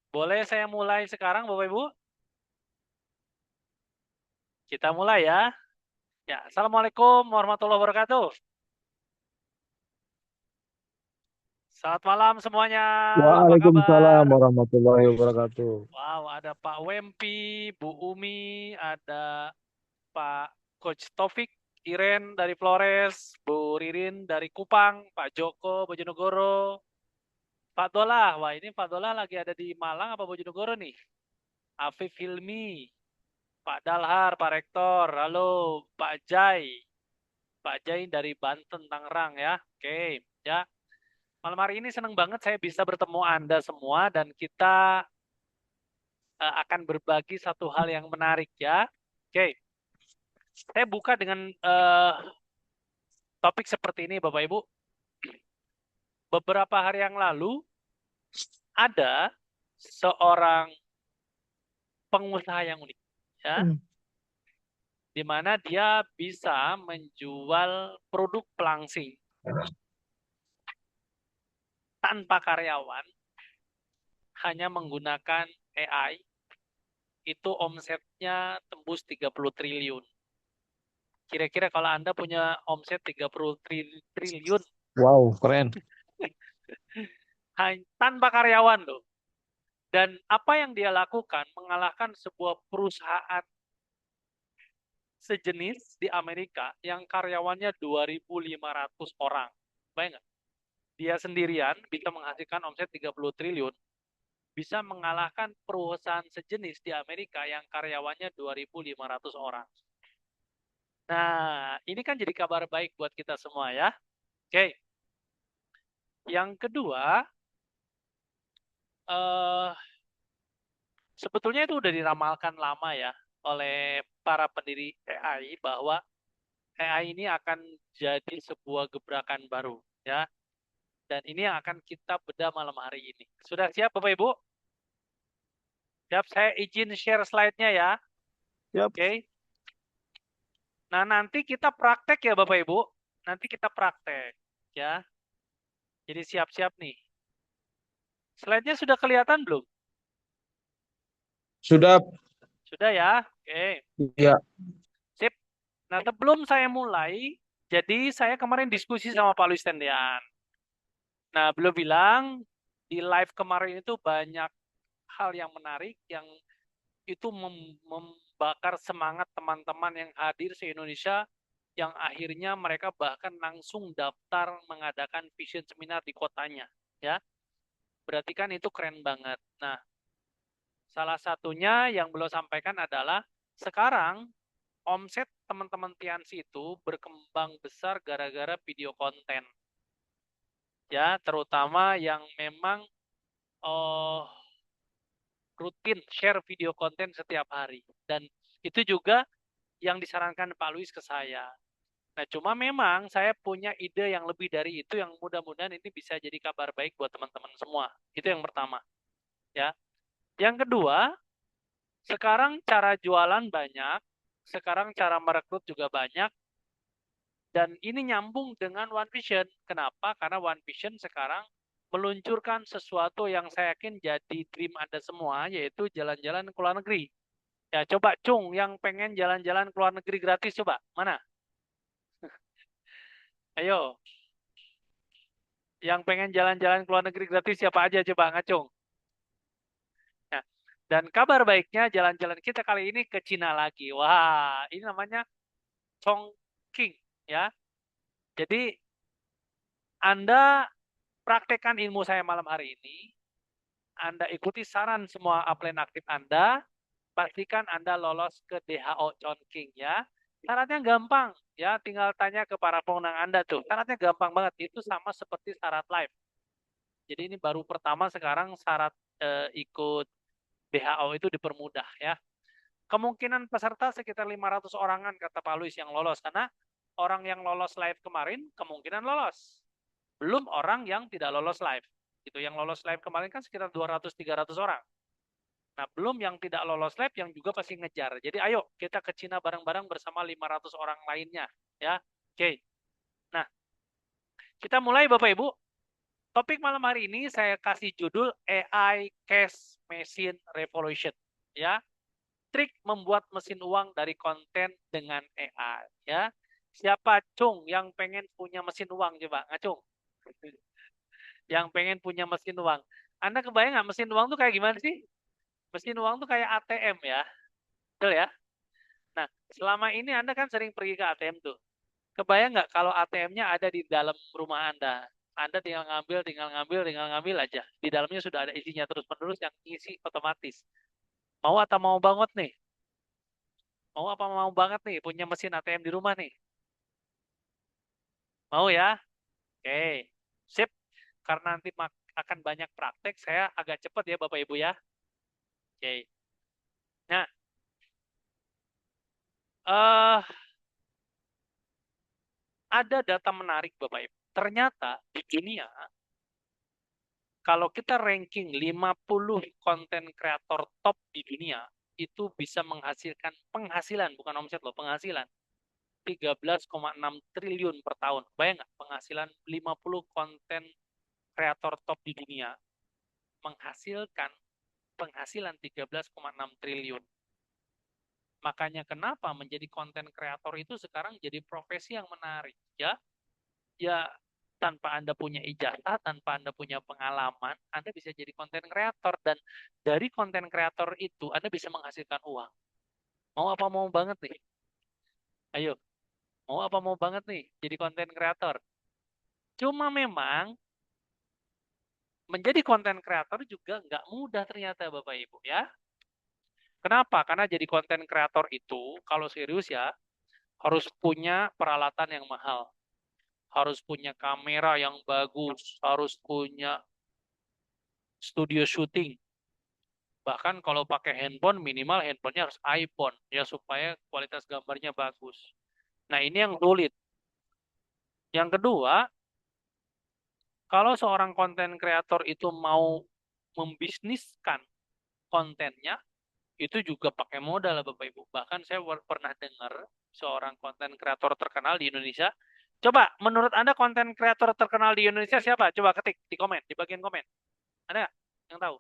Boleh saya mulai sekarang, Bapak Ibu? Kita mulai ya. Ya, Assalamualaikum warahmatullahi wabarakatuh. Selamat malam semuanya. Apa Waalaikumsalam kabar? warahmatullahi wabarakatuh. Wow, ada Pak Wempi, Bu Umi, ada Pak Coach Taufik, Iren dari Flores, Bu Ririn dari Kupang, Pak Joko Bojonegoro, Pak Dolah. Wah, ini Pak Dolah lagi ada di Malang apa Bojonegoro nih? Afif Hilmi, Pak Dalhar, Pak Rektor, halo Pak Jai. Pak Jai dari Banten, Tangerang ya. Oke, ya. Malam hari ini senang banget saya bisa bertemu Anda semua dan kita akan berbagi satu hal yang menarik ya. Oke, saya buka dengan topik seperti ini Bapak Ibu. Beberapa hari yang lalu ada seorang pengusaha yang unik ya, Hmm. di mana dia bisa menjual produk pelangsing tanpa karyawan, hanya menggunakan AI. Itu omsetnya tembus 30 triliun. Kira-kira kalau Anda punya omset 30 triliun Wow, keren. tanpa karyawan loh. Dan apa yang dia lakukan mengalahkan sebuah perusahaan sejenis di Amerika yang karyawannya 2.500 orang. Bayang nggak? Dia sendirian bisa menghasilkan omset 30 triliun, bisa mengalahkan perusahaan sejenis di Amerika yang karyawannya 2.500 orang. Nah, ini kan jadi kabar baik buat kita semua ya. Oke, yang kedua, eh, sebetulnya itu udah diramalkan lama ya oleh para pendiri AI bahwa AI ini akan jadi sebuah gebrakan baru ya. Dan ini yang akan kita bedah malam hari ini. Sudah siap Bapak Ibu? Siap, saya izin share slide-nya ya. Yap. Oke. Nah, nanti kita praktek ya Bapak Ibu. Nanti kita praktek ya. Jadi siap-siap nih. Slide-nya sudah kelihatan belum? Sudah. Sudah ya? Oke. Ya. Sip. Nah, sebelum saya mulai, jadi saya kemarin diskusi sama Pak Luis Tendean. Nah, beliau bilang di live kemarin itu banyak hal yang menarik yang itu membakar semangat teman-teman yang hadir se-Indonesia yang akhirnya mereka bahkan langsung daftar mengadakan vision seminar di kotanya. Ya, berarti kan itu keren banget. Nah, salah satunya yang beliau sampaikan adalah sekarang omset teman-teman Tiansi itu berkembang besar gara-gara video konten. Ya, terutama yang memang oh, rutin share video konten setiap hari. Dan itu juga yang disarankan Pak Luis ke saya. Nah, cuma memang saya punya ide yang lebih dari itu yang mudah-mudahan ini bisa jadi kabar baik buat teman-teman semua. Itu yang pertama, ya. Yang kedua, sekarang cara jualan banyak, sekarang cara merekrut juga banyak, dan ini nyambung dengan One Vision. Kenapa? Karena One Vision sekarang meluncurkan sesuatu yang saya yakin jadi dream Anda semua, yaitu jalan-jalan ke luar negeri. Ya, coba Cung, yang pengen jalan-jalan ke luar negeri gratis, coba. Mana? Ayo, yang pengen jalan-jalan ke luar negeri gratis siapa aja coba ngacung. Nah, dan kabar baiknya jalan-jalan kita kali ini ke Cina lagi. Wah, ini namanya Chongqing ya. Jadi Anda praktekkan ilmu saya malam hari ini. Anda ikuti saran semua upline aktif Anda. Pastikan Anda lolos ke DHO Chongqing ya. Syaratnya gampang ya, tinggal tanya ke para pemenang Anda tuh. Syaratnya gampang banget. Itu sama seperti syarat live. Jadi ini baru pertama sekarang syarat ikut DHO itu dipermudah ya. Kemungkinan peserta sekitar 500 orangan kata Pak Luis yang lolos karena orang yang lolos live kemarin kemungkinan lolos. Belum orang yang tidak lolos live. Itu yang lolos live kemarin kan sekitar 200-300 orang. Nah, belum yang tidak lolos live yang juga pasti ngejar. Jadi ayo kita ke Cina bareng-bareng bersama 500 orang lainnya ya. Oke. Nah, kita mulai Bapak Ibu. Topik malam hari ini saya kasih judul AI Cash Machine Revolution. Ya, trik membuat mesin uang dari konten dengan AI. Ya, siapa Cung yang pengen punya mesin uang coba ngacung? Yang pengen punya mesin uang. Anda kebayang nggak mesin uang tuh kayak gimana sih? Mesin uang tuh kayak ATM ya, betul ya? Nah, selama ini Anda kan sering pergi ke ATM tuh. Kebayang nggak kalau ATM-nya ada di dalam rumah Anda? Anda tinggal ngambil, tinggal ngambil aja. Di dalamnya sudah ada isinya terus-menerus yang isi otomatis. Mau atau mau banget nih? Mau apa mau banget nih punya mesin ATM di rumah nih? Mau ya? Oke. Sip. Karena nanti akan banyak praktek, saya agak cepat ya Bapak Ibu ya. Oke. Nah, eh ada data menarik Bapak Ibu. Ternyata di dunia kalau kita ranking 50 konten kreator top di dunia, itu bisa menghasilkan penghasilan, bukan omset loh, penghasilan 13,6 triliun per tahun. Bayang nggak penghasilan 50 konten kreator top di dunia menghasilkan penghasilan 13,6 triliun. Makanya kenapa menjadi konten kreator itu sekarang jadi profesi yang menarik, ya. Ya, tanpa Anda punya ijazah, tanpa Anda punya pengalaman, Anda bisa jadi konten kreator dan dari konten kreator itu Anda bisa menghasilkan uang. Mau apa mau banget nih? Ayo, mau apa mau banget nih jadi konten kreator? Cuma memang menjadi konten kreator juga nggak mudah ternyata Bapak Ibu ya. Kenapa? Karena jadi konten kreator itu kalau serius ya harus punya peralatan yang mahal, harus punya kamera yang bagus, harus punya studio syuting. Bahkan kalau pakai handphone, minimal handphonenya harus iPhone, ya supaya kualitas gambarnya bagus. Nah, ini yang sulit. Yang kedua, kalau seorang konten kreator itu mau membisniskan kontennya, itu juga pakai modal, Bapak Ibu. Bahkan saya pernah dengar seorang konten kreator terkenal di Indonesia. Coba, menurut Anda konten kreator terkenal di Indonesia siapa? Coba ketik di komen, di bagian komen. Ada nggak yang tahu?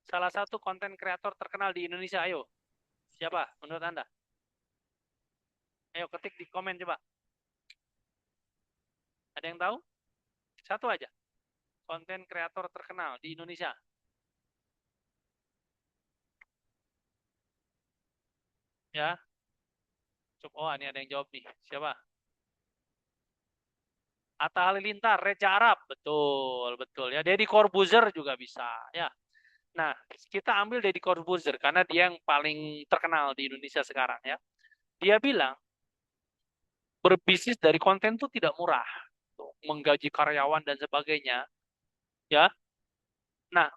Salah satu konten kreator terkenal di Indonesia, ayo. Siapa menurut Anda? Ayo ketik di komen coba. Ada yang tahu? Satu aja. Konten kreator terkenal di Indonesia. Ya. Coba, oh ini ada yang jawab nih. Siapa? Atta Halilintar, Reza Arab. Betul, betul. Ya, Deddy Corbuzier juga bisa. Ya. Nah, kita ambil Deddy Corbuzier karena dia yang paling terkenal di Indonesia sekarang ya. Dia bilang berbisnis dari konten itu tidak murah. Menggaji karyawan dan sebagainya. Ya. Nah,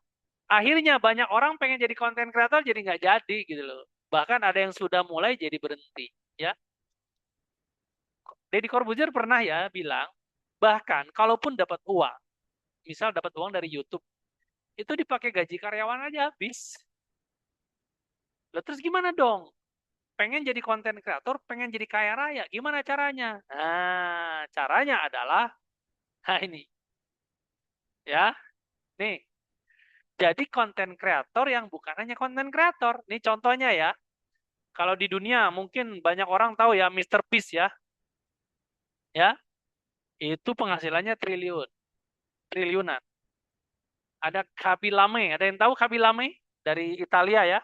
akhirnya banyak orang pengen jadi konten kreator jadi nggak jadi gitu loh. Bahkan ada yang sudah mulai jadi berhenti. Ya. Deddy Corbuzier pernah ya bilang, bahkan kalaupun dapat uang, misal dapat uang dari YouTube, itu dipakai gaji karyawan aja habis. Lah terus gimana dong? Pengen jadi konten kreator, pengen jadi kaya raya, gimana caranya? Nah, caranya adalah, nah ini, ya, nih, jadi konten kreator yang bukan hanya konten kreator. Nih contohnya ya, kalau di dunia mungkin banyak orang tahu ya, Mister Beast ya, ya, itu penghasilannya triliun, triliunan. Ada Kabilame, ada yang tahu Kabilame dari Italia ya?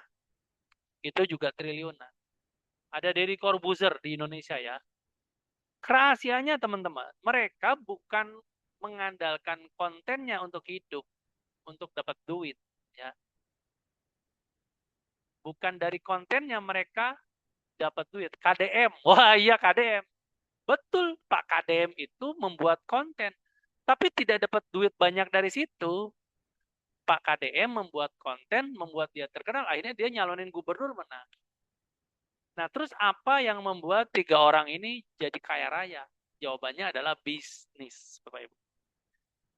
Itu juga triliunan. Ada Deddy Corbuzier di Indonesia ya. Rahasianya teman-teman, mereka bukan mengandalkan kontennya untuk hidup, untuk dapat duit ya. Bukan dari kontennya mereka dapat duit. KDM. Wah, iya KDM. Betul, Pak KDM itu membuat konten, tapi tidak dapat duit banyak dari situ. Pak KDM membuat konten, membuat dia terkenal, akhirnya dia nyalonin gubernur menang. Nah, terus apa yang membuat tiga orang ini jadi kaya raya? Jawabannya adalah bisnis, Bapak Ibu.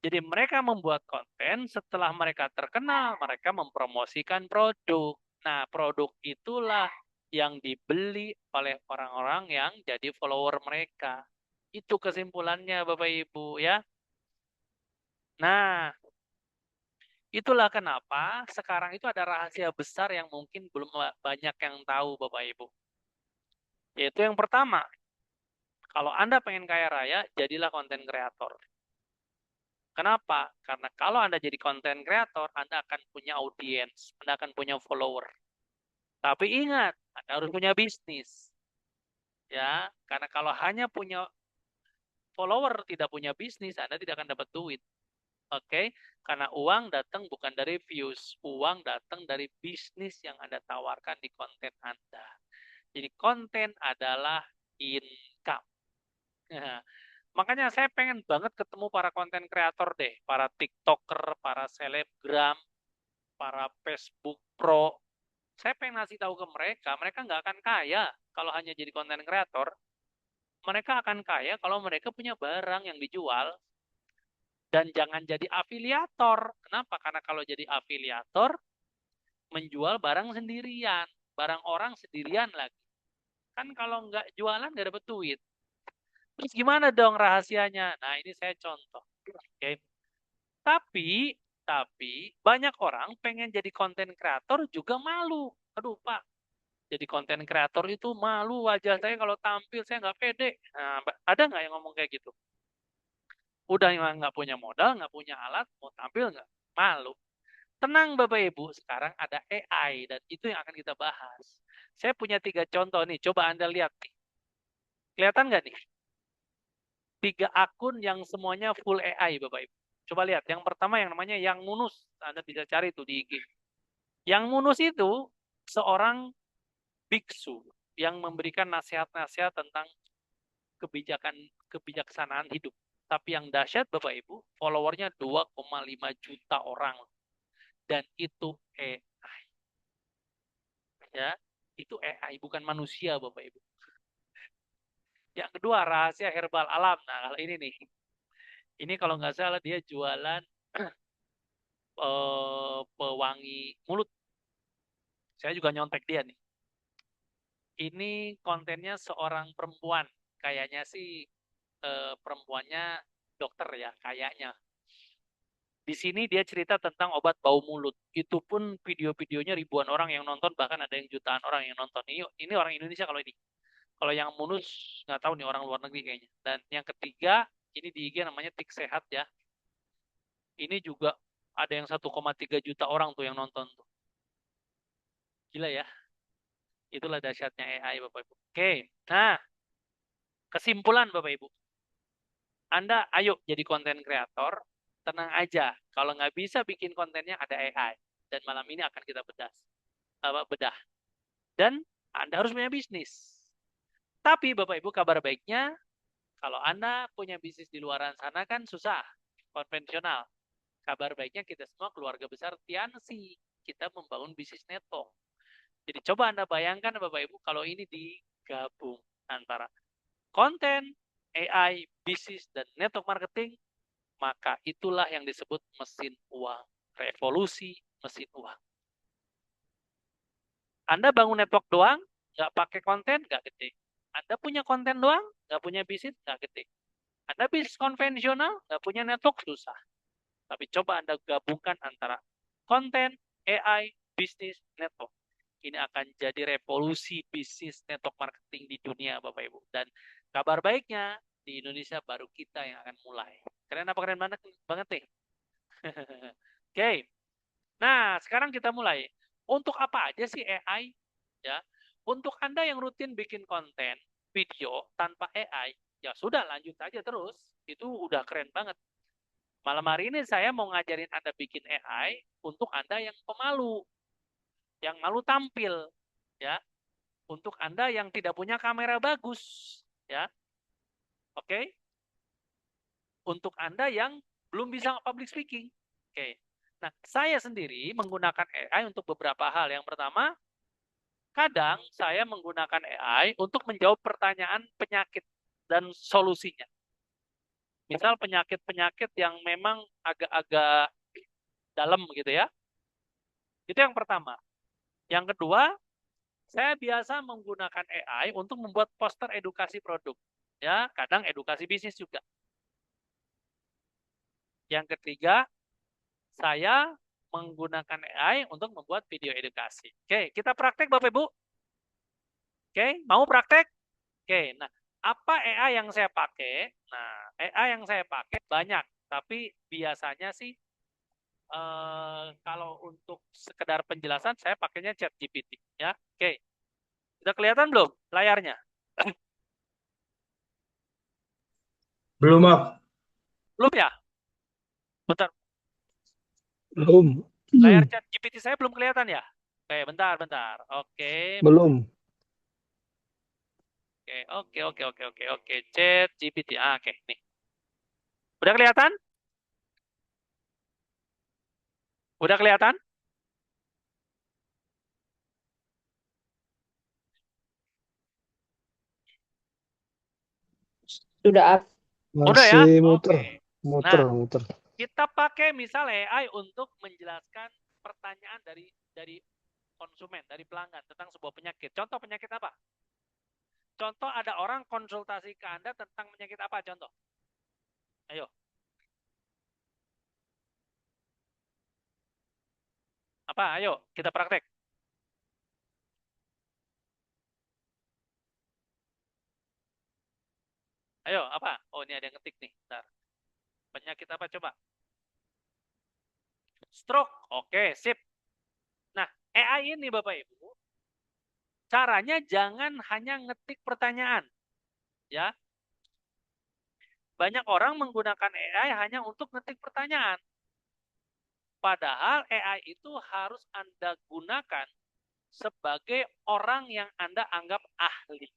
Jadi mereka membuat konten, setelah mereka terkenal, mereka mempromosikan produk. Nah, produk itulah yang dibeli oleh orang-orang yang jadi follower mereka. Itu kesimpulannya, Bapak Ibu, ya. Nah, itulah kenapa sekarang itu ada rahasia besar yang mungkin belum banyak yang tahu, Bapak Ibu. Yaitu yang pertama, kalau Anda pengen kaya raya, jadilah konten kreator. Kenapa? Karena kalau Anda jadi konten kreator, Anda akan punya audiens, Anda akan punya follower. Tapi ingat, Anda harus punya bisnis. Ya, karena kalau hanya punya follower, tidak punya bisnis, Anda tidak akan dapat duit. Oke, karena uang datang bukan dari views, uang datang dari bisnis yang Anda tawarkan di konten Anda. Jadi konten adalah income. Makanya saya pengen banget ketemu para konten kreator deh, para TikToker, para selebgram, para Facebook Pro. Saya pengen ngasih tahu ke mereka, mereka nggak akan kaya kalau hanya jadi konten kreator. Mereka akan kaya kalau mereka punya barang yang dijual. Dan jangan jadi afiliator. Kenapa? Karena kalau jadi afiliator, menjual barang sendirian. Barang orang sendirian lagi. Kan kalau nggak jualan nggak dapat duit. Terus gimana dong rahasianya? Nah ini saya contoh. Oke. Tapi, tapi banyak orang pengen jadi konten kreator juga malu. Aduh Pak, jadi konten kreator itu malu wajah saya kalau tampil saya nggak pede. Nah, ada nggak yang ngomong kayak gitu? Udah nggak punya modal, nggak punya alat, mau tampil nggak? Malu. Tenang Bapak Ibu, sekarang ada AI dan itu yang akan kita bahas. Saya punya 3 contoh nih, coba Anda lihat nih. Kelihatan nggak nih? 3 akun yang semuanya full AI Bapak Ibu. Coba lihat, yang pertama yang namanya Yang Munus. Anda bisa cari tuh di IG. Yang Munus itu seorang biksu yang memberikan nasihat-nasihat tentang kebijakan kebijaksanaan hidup. Tapi yang dahsyat Bapak Ibu, followernya 2,5 juta orang dan itu AI ya. Itu AI bukan manusia Bapak Ibu. Yang kedua rahasia herbal alam. Nah, kalau ini nih. Ini kalau nggak salah dia jualan pewangi mulut. Saya juga nyontek dia nih. Ini kontennya seorang perempuan. Kayaknya sih perempuannya dokter ya, kayaknya. Di sini dia cerita tentang obat bau mulut. Itu pun video-videonya ribuan orang yang nonton, bahkan ada yang jutaan orang yang nonton. Ini orang Indonesia kalau ini. Kalau yang mulus nggak tahu nih orang luar negeri kayaknya. Dan yang ketiga ini di IG namanya Tik Sehat ya. Ini juga ada yang 1,3 juta orang tuh yang nonton tuh. Gila ya. Itulah dahsyatnya AI Bapak Ibu. Oke. Nah, kesimpulan Bapak Ibu. Anda ayo jadi konten kreator. Tenang aja. Kalau nggak bisa bikin kontennya ada AI. Dan malam ini akan kita bedah. Dan Anda harus punya bisnis. Tapi Bapak Ibu kabar baiknya, kalau Anda punya bisnis di luar sana kan susah, konvensional. Kabar baiknya kita semua keluarga besar Tiansi. Kita membangun bisnis network. Jadi coba Anda bayangkan Bapak Ibu kalau ini digabung antara konten, AI, bisnis, dan network marketing, maka itulah yang disebut mesin uang. Revolusi mesin uang. Anda bangun network doang, nggak pakai konten, nggak gede. Anda punya konten doang, nggak punya bisnis, nggak gede. Anda bisnis konvensional, nggak punya network, susah. Tapi coba Anda gabungkan antara konten, AI, bisnis, network. Ini akan jadi revolusi bisnis network marketing di dunia, Bapak Ibu. Dan kabar baiknya, di Indonesia baru kita yang akan mulai. Keren apa keren banget, banget nih? Oke, nah sekarang kita mulai. Untuk apa aja sih AI? Ya, untuk Anda yang rutin bikin konten video tanpa AI, ya sudah lanjut aja terus. Itu udah keren banget. Malam hari ini saya mau ngajarin Anda bikin AI untuk Anda yang pemalu, yang malu tampil, ya. Untuk Anda yang tidak punya kamera bagus, ya. Oke. Untuk Anda yang belum bisa public speaking. Oke. Nah, saya sendiri menggunakan AI untuk beberapa hal. Yang pertama, kadang saya menggunakan AI untuk menjawab pertanyaan penyakit dan solusinya. Misal penyakit-penyakit yang memang agak-agak dalam gitu ya. Itu yang pertama. Yang kedua, saya biasa menggunakan AI untuk membuat poster edukasi produk. Ya, kadang edukasi bisnis juga. Yang ketiga, saya menggunakan AI untuk membuat video edukasi. Oke, kita praktek Bapak Ibu. Oke, mau praktek? Oke, nah apa AI yang saya pakai? Nah, AI yang saya pakai banyak, tapi biasanya sih kalau untuk sekedar penjelasan saya pakainya ChatGPT ya. Oke, udah kelihatan belum layarnya? Belum, Maaf. Belum ya? Bentar, Belum. layar ChatGPT saya belum kelihatan ya? Oke, bentar, bentar. Oke, Belum. oke. ChatGPT. Oke, nih. Udah kelihatan? Udah kelihatan? Sudah. Udah ya? Masih muter. Oke. Muter, Nah, muter. kita pakai misal AI untuk menjelaskan pertanyaan dari konsumen, dari pelanggan tentang sebuah penyakit. Contoh penyakit apa? Contoh ada orang konsultasi ke Anda tentang penyakit apa? Contoh. Ayo. Apa? Ayo, kita praktek. Ayo, apa? Oh, ini ada yang ngetik nih. Bentar. Penyakit apa coba? Stroke. Oke, sip. Nah, AI ini Bapak Ibu, caranya jangan hanya ngetik pertanyaan, ya. Banyak orang menggunakan AI hanya untuk ngetik pertanyaan. Padahal AI itu harus Anda gunakan sebagai orang yang Anda anggap ahli.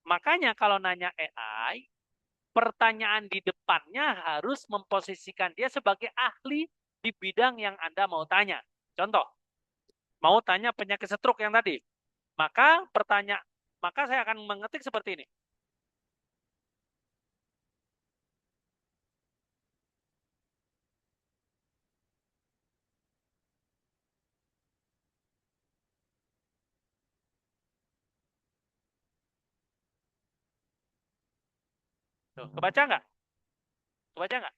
Makanya kalau nanya AI, pertanyaan di depannya harus memposisikan dia sebagai ahli di bidang yang Anda mau tanya. Contoh, mau tanya penyakit stroke yang tadi, maka saya akan mengetik seperti ini. Tuh, kebaca nggak? Kebaca nggak?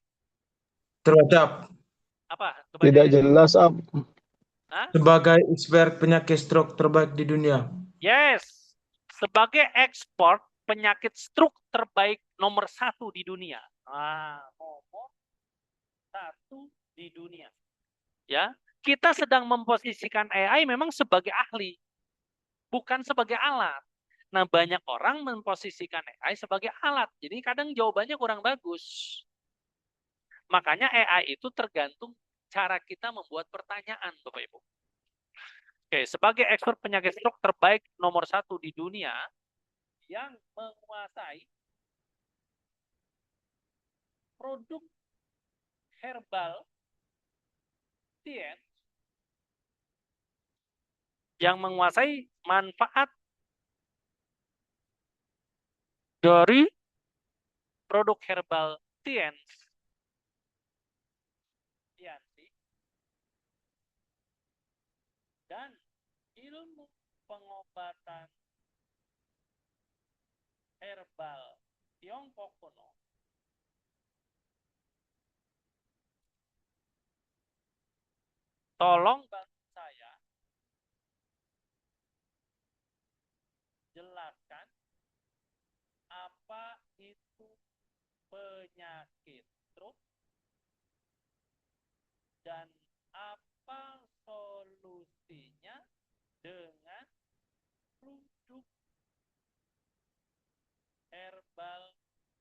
Terbaca. Apa? Tidak Kebacanya? jelas, Ab. Hah? Sebagai expert penyakit stroke terbaik di dunia. Yes. Sebagai ekspor penyakit stroke terbaik nomor 1 di dunia. Nomor 1 di dunia. Ya, kita sedang memposisikan AI memang sebagai ahli, bukan sebagai alat. Nah, banyak orang memposisikan AI sebagai alat. Jadi kadang jawabannya kurang bagus. Makanya AI itu tergantung cara kita membuat pertanyaan, Bapak Ibu. Oke, sebagai expert penyakit stroke terbaik nomor 1 di dunia yang menguasai produk herbal science, yang menguasai manfaat dari produk herbal science dan ilmu pengobatan herbal Tiongkok kuno. Tolong bantu saya jelaskan apa itu penyakit stroke dan apa solusinya dengan produk herbal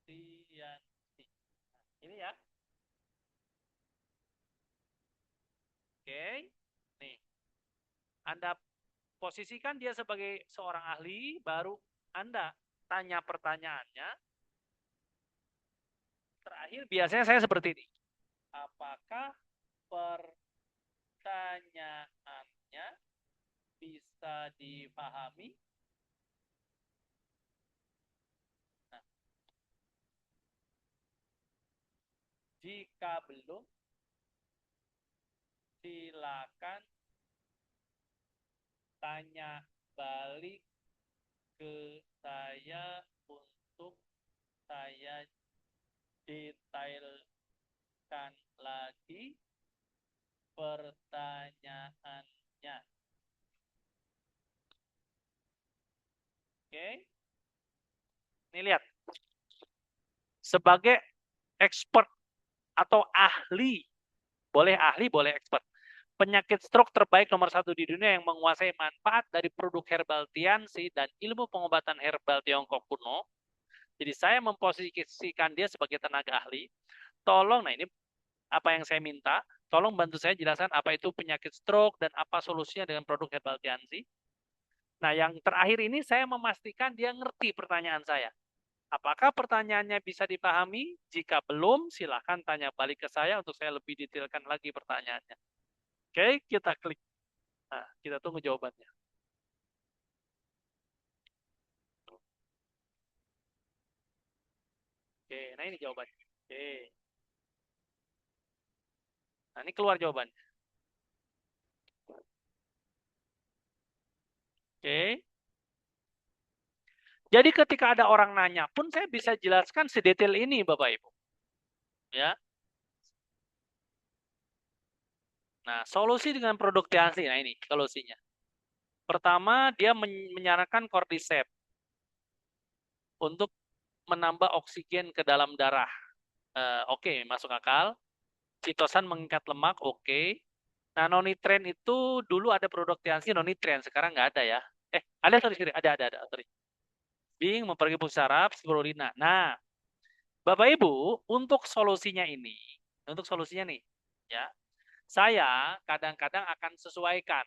Tianti. Nah, ini ya. Oke. Nih. Anda posisikan dia sebagai seorang ahli, baru Anda tanya pertanyaannya. Terakhir biasanya saya seperti ini. Apakah pertanyaannya bisa dipahami? Nah, jika belum, silakan tanya balik ke saya untuk saya detailkan Ulangan lagi pertanyaannya. Oke. Ini lihat. Sebagai expert atau ahli, boleh ahli, boleh expert. Penyakit stroke terbaik nomor 1 di dunia yang menguasai manfaat dari produk herbal Tianxi dan ilmu pengobatan herbal Tiongkok kuno. Jadi saya memposisikan dia sebagai tenaga ahli. Tolong, nah ini apa yang saya minta, tolong bantu saya jelaskan apa itu penyakit stroke dan apa solusinya dengan produk herbal Tianxi. Nah, yang terakhir ini saya memastikan dia ngerti pertanyaan saya. Apakah pertanyaannya bisa dipahami? Jika belum, silakan tanya balik ke saya untuk saya lebih detailkan lagi pertanyaannya. Oke, kita klik. Nah, kita tunggu jawabannya. Oke, nah ini jawabannya. Oke. Nah, ini keluar jawabannya. Oke. Jadi ketika ada orang nanya pun saya bisa jelaskan sedetail ini Bapak Ibu. Ya. Nah, solusi dengan produk Tianxi. Nah, ini solusinya. Pertama, dia menyarankan cordyceps untuk menambah oksigen ke dalam darah. Oke, masuk akal. Citosan mengikat lemak, oke. Nah, nonitren itu dulu ada produk Tianxi nonitren, sekarang nggak ada ya. Ada, sorry, ada, sorry. Bing memperbaiki fungsi saraf, spirulina. Nah, Bapak Ibu, untuk solusinya nih, ya, saya kadang-kadang akan sesuaikan.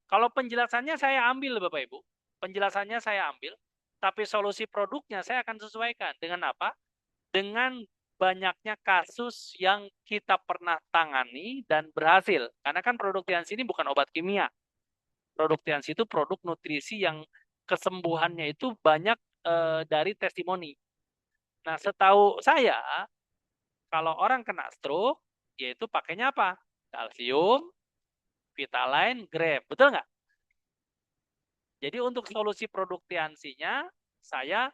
Kalau penjelasannya saya ambil, Bapak Ibu, penjelasannya saya ambil, tapi solusi produknya saya akan sesuaikan. Dengan apa? Dengan banyaknya kasus yang kita pernah tangani dan berhasil. Karena kan produk Tianxi ini bukan obat kimia. Produk Tianxi itu produk nutrisi yang kesembuhannya itu banyak dari testimoni. Nah, setahu saya, kalau orang kena stroke, yaitu pakainya apa? Kalsium, Vitaline, Grape. Betul nggak? Jadi untuk solusi produk Tianxi-nya, saya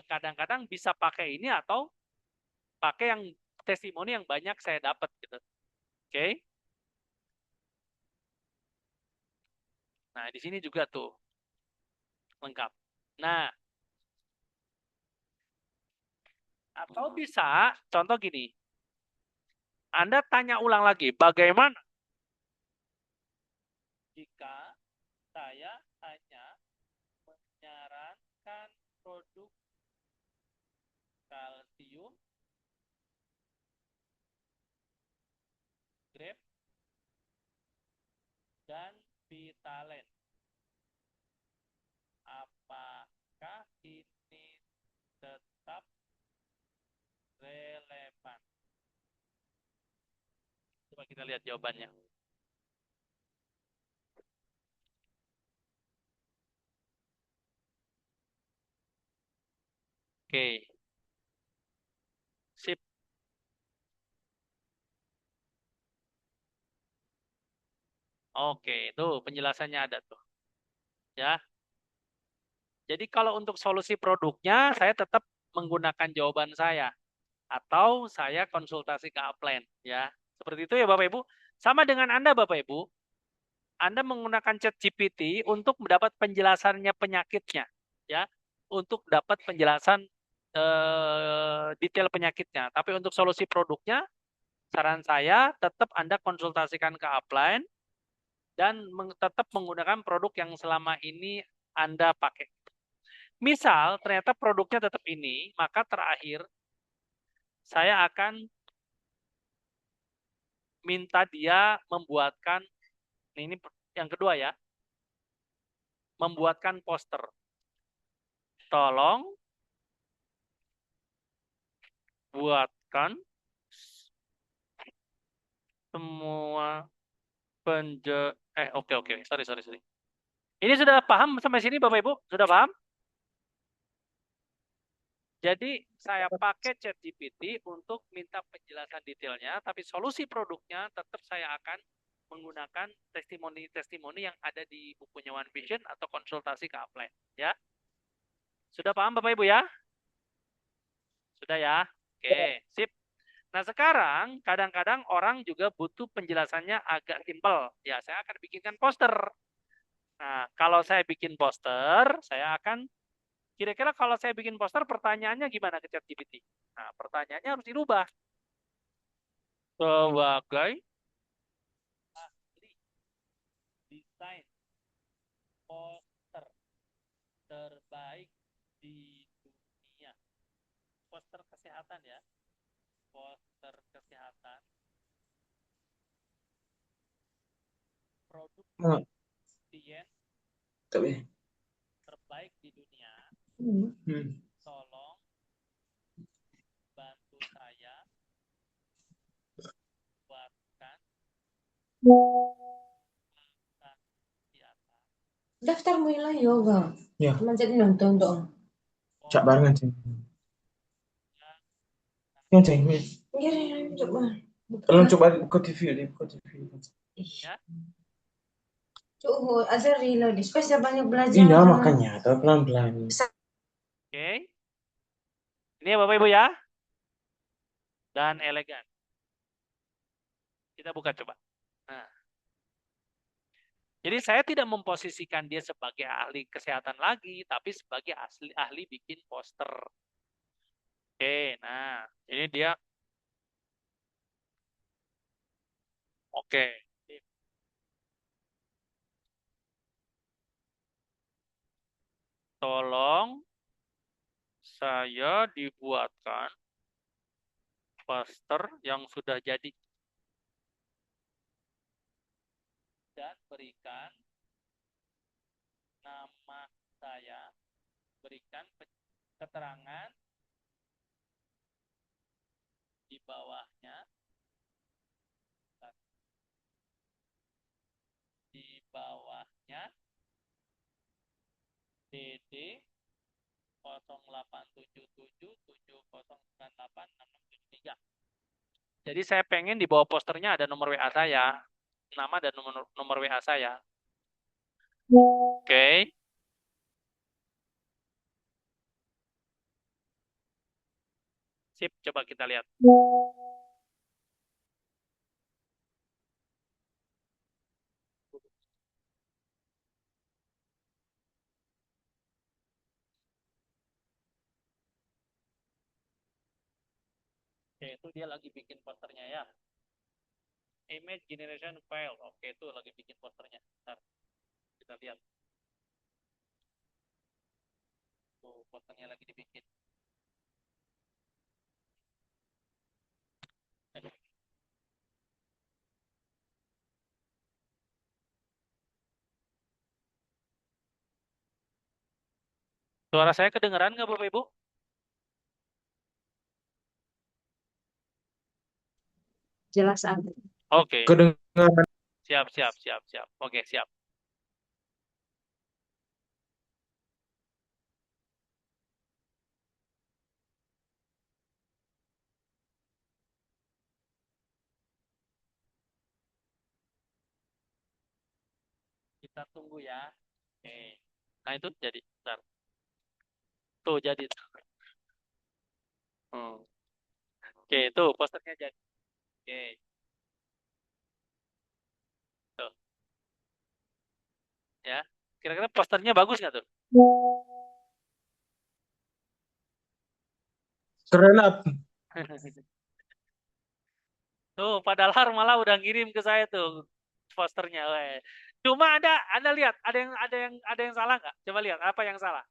kadang-kadang bisa pakai ini atau pakai yang testimoni yang banyak saya dapat gitu. Oke. Nah, di sini juga tuh lengkap. Nah, atau bisa contoh gini. Anda tanya ulang lagi, bagaimana jika saya hanya menyarankan produk kalsium, Grape, dan Vitalen? Apakah ini tetap relevan? Coba kita lihat jawabannya. Oke. Sip. Oke, tuh penjelasannya ada tuh. Ya. Jadi kalau untuk solusi produknya, saya tetap menggunakan jawaban saya. Atau saya konsultasi ke upline. Ya. Seperti itu ya Bapak Ibu. Sama dengan Anda Bapak Ibu. Anda menggunakan ChatGPT untuk mendapat penjelasannya penyakitnya. Ya. Untuk dapat penjelasan detail penyakitnya. Tapi untuk solusi produknya, saran saya tetap Anda konsultasikan ke upline dan tetap menggunakan produk yang selama ini Anda pakai. Misal ternyata produknya tetap ini, maka terakhir saya akan minta dia membuatkan, ini yang kedua ya, membuatkan poster. Tolong buatkan semua oke, sorry. Ini sudah paham sampai sini Bapak Ibu? Sudah paham? Jadi saya pakai ChatGPT untuk minta penjelasan detailnya, tapi solusi produknya tetap saya akan menggunakan testimoni-testimoni yang ada di bukunya One Vision atau konsultasi ke upline. Ya, sudah paham Bapak Ibu ya? Sudah ya? Oke, sip. Nah, sekarang kadang-kadang orang juga butuh penjelasannya agak simpel. Ya, saya akan bikinkan poster. Nah, kalau saya bikin poster, saya akan kira-kira kalau saya bikin poster pertanyaannya gimana ke ChatGPT? Nah, pertanyaannya harus dirubah sebagai ahli desain poster terbaik di dunia. Poster kesehatan ya. Poster kesehatan produk Mak, sains tapi. terbaik di dunia. Hmm. Tolong bantu saya buatkan di atas Daftar mo lang yoga. Ya, Teman jadi nonton doon. cak barengan sih. Yang cak ini. Hindi, coba. Tolong coba buka TV, buka TV. ya. Oo, ada reload. Spesial banyak belajar. Iya, makanya, tapi pelan-pelan. Oke. Ini ya Bapak Ibu ya. Dan elegan. Kita buka coba. Nah, jadi saya tidak memposisikan dia sebagai ahli kesehatan lagi, tapi sebagai ahli bikin poster. Oke, nah ini dia. Oke. Tolong saya dibuatkan poster yang sudah jadi dan berikan nama saya, berikan keterangan di bawahnya, DD 087770986673. Jadi saya pengen di bawah posternya ada nomor WA saya, nama dan nomor WA saya. Oke. Sip, coba kita lihat. Oke, itu dia lagi bikin posternya ya. Image generation file. Oke, itu lagi bikin posternya. Bentar, kita lihat. Tuh, posternya lagi dibikin. Suara saya kedengeran nggak Bapak Ibu? Jelas ada. Oke. Kedengaran. Siap. Oke, siap. Kita tunggu ya. Oke. Nah, itu jadi. Bentar. Tuh, jadi. Hmm. Oke, itu posternya jadi. Oke, tuh. Ya. Kira-kira posternya bagus nggak tuh? Keren apa? Tuh, padahal malah udah ngirim ke saya tuh posternya. Weh. Cuma Anda lihat, ada yang salah nggak? Coba lihat apa yang salah.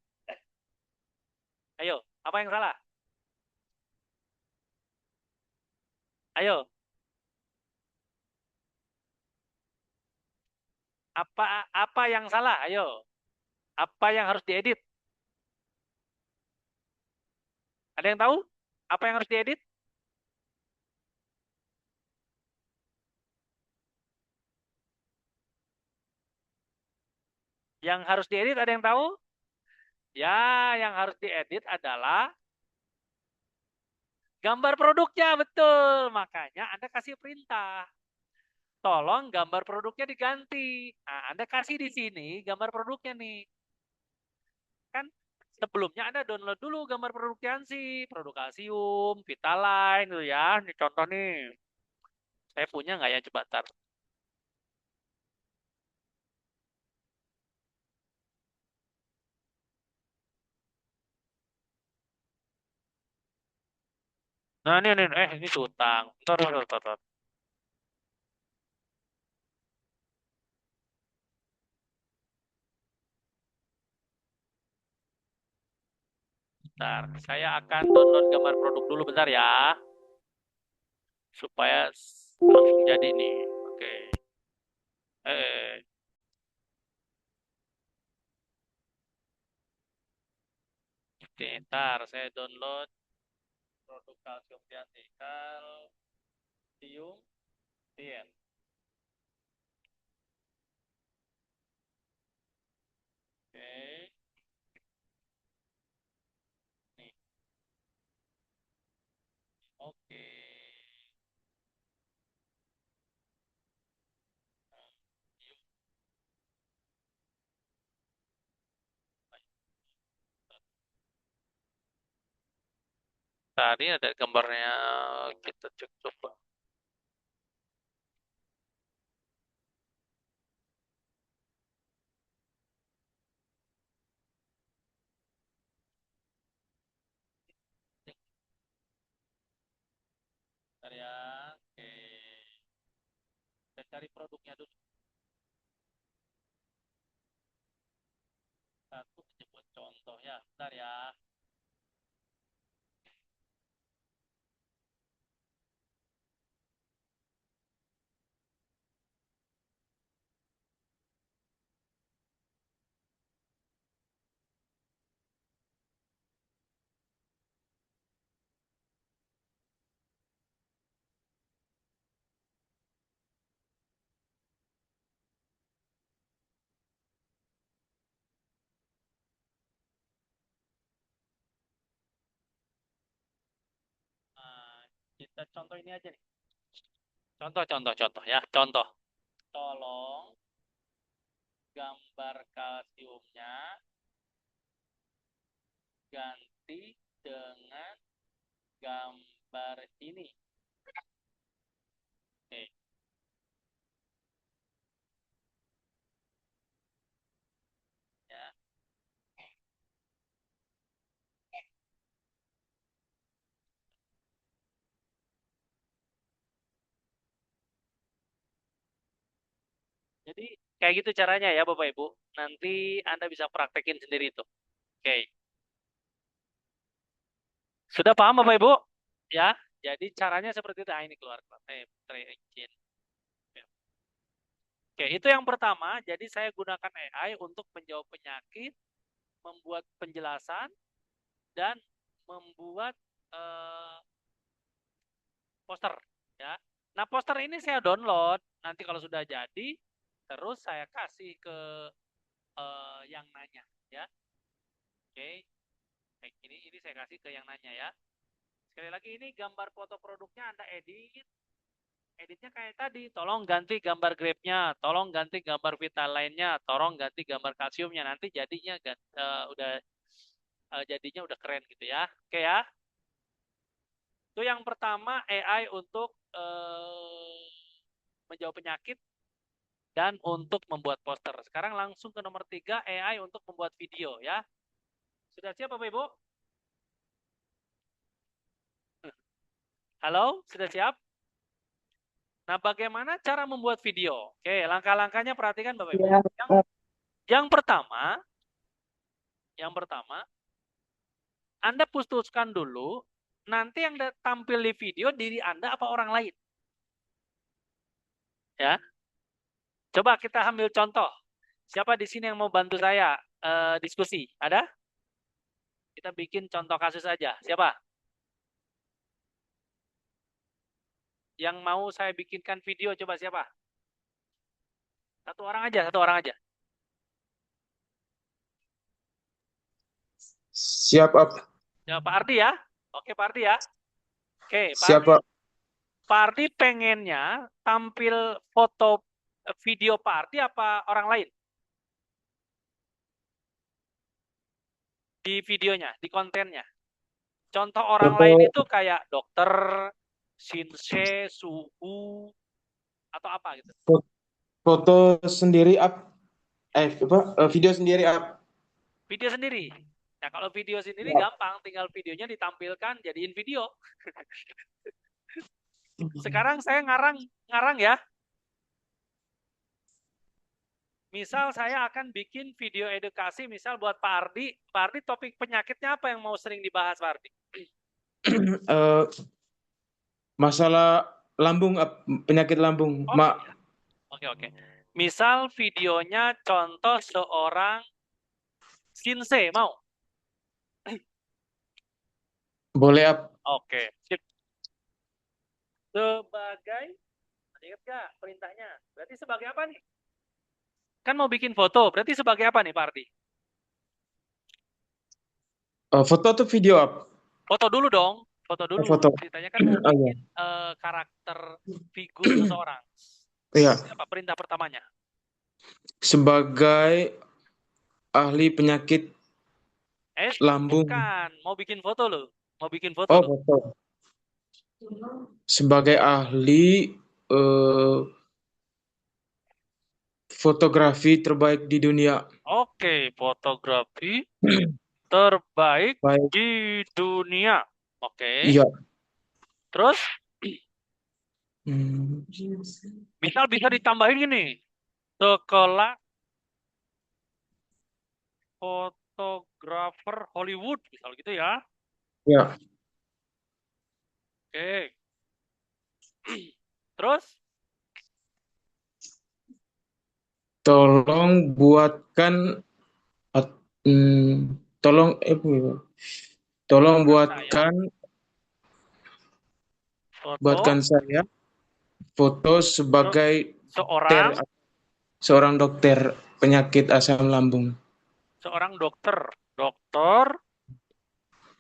Ayo, apa yang salah? Ayo, apa yang salah? Ayo, apa yang harus diedit? Ada yang tahu? Apa yang harus diedit? Yang harus diedit ada yang tahu? Ya, yang harus diedit adalah gambar produknya, betul. Makanya Anda kasih perintah. Tolong gambar produknya diganti. Nah, Anda kasih di sini gambar produknya nih. Kan sebelumnya Anda download dulu gambar produk Tiansi, produk kalsium, Vitaline gitu ya. Ini contoh nih. Saya punya nggak ya, coba tar. Nah, ini Sutang. Bentar. Bentar, saya akan download gambar produk dulu bentar ya. Supaya langsung jadi nih. Oke. Eh, Bentar, saya download produk kalsium Tiansi. Kalsium Tien. Oke. Nih. Oke. Tadi ada gambarnya, kita cek coba. Bentar ya. Oke. Saya cari produknya dulu. Satu menyebut contoh ya. Bentar ya. Nah, kita contoh ini aja nih. Contoh ya. Contoh. Tolong gambar kalsiumnya ganti dengan gambar ini. Oke. Ya. Jadi kayak gitu caranya ya Bapak Ibu. Nanti Anda bisa praktekin sendiri itu. Oke. Sudah paham Bapak Ibu? Ya. Jadi caranya seperti itu. Ah, ini keluar. Tray engine. Oke, itu yang pertama. Jadi saya gunakan AI untuk menjawab penyakit, membuat penjelasan, dan membuat poster. Ya. Nah, poster ini saya download. Nanti kalau sudah jadi, terus saya kasih ke yang nanya. Ya. Oke. Ini saya kasih ke yang nanya ya. Sekali lagi ini gambar foto produknya Anda edit. Editnya kayak tadi, tolong ganti gambar grape-nya, tolong ganti gambar Vitaline-nya, tolong ganti gambar kalsiumnya. Nanti jadinya jadinya udah keren gitu ya. Oke ya. Itu yang pertama AI untuk menjawab penyakit dan untuk membuat poster. Sekarang langsung ke nomor 3, AI untuk membuat video ya. Sudah siap Bapak Ibu? Halo, sudah siap? Nah, bagaimana cara membuat video? Oke, langkah-langkahnya perhatikan Bapak Ibu. Ya, Yang pertama, Anda putuskan dulu, nanti yang tampil di video diri Anda apa orang lain. Ya, coba kita ambil contoh. Siapa di sini yang mau bantu saya diskusi? Ada? Kita bikin contoh kasus aja. Siapa? Yang mau saya bikinkan video, coba siapa? Satu orang aja. Siap, Ab. Ya, Pak Ardi ya. Oke, Pak Ardi ya. Oke, Siap, Pak. Pak Ardi pengennya tampil foto video Pak Ardi apa orang lain? di videonya, di kontennya. Contoh orang Foto lain itu kayak dokter, sinse, suhu, atau apa gitu. foto sendiri up video sendiri up. Video sendiri. Nah, kalau video sendiri Ya. gampang, tinggal videonya ditampilkan jadiin video. Sekarang saya ngarang ya. Misal saya akan bikin video edukasi, misal buat Pak Ardi. Pak Ardi, topik penyakitnya apa yang mau sering dibahas, Pak Ardi? Eh, masalah lambung, penyakit lambung. Oke. Misal videonya contoh seorang sinse, mau? Boleh up. Oke, sip. Sebagai, ingat gak perintahnya? Berarti sebagai apa nih? Kan mau bikin foto, berarti sebagai apa nih Pak Ardi? Foto atau video up? Foto dulu dong, foto dulu. Foto. Ceritanya kan mau Oh, iya. bikin karakter figur seseorang. Iya. Apa perintah pertamanya? Sebagai ahli penyakit lambung. Bukan, mau bikin foto loh. Mau bikin foto Oh, loh. foto. Sebagai ahli fotografi terbaik di dunia. Oke, fotografi terbaik Baik. di dunia. Oke. Iya. Terus Hmm. misal bisa ditambahin gini. Sekolah fotografer Hollywood, misal gitu ya. Ya. Oke. Terus Tolong buatkan tolong tolong buatkan foto saya foto sebagai seorang dokter penyakit asam lambung. seorang dokter. Dokter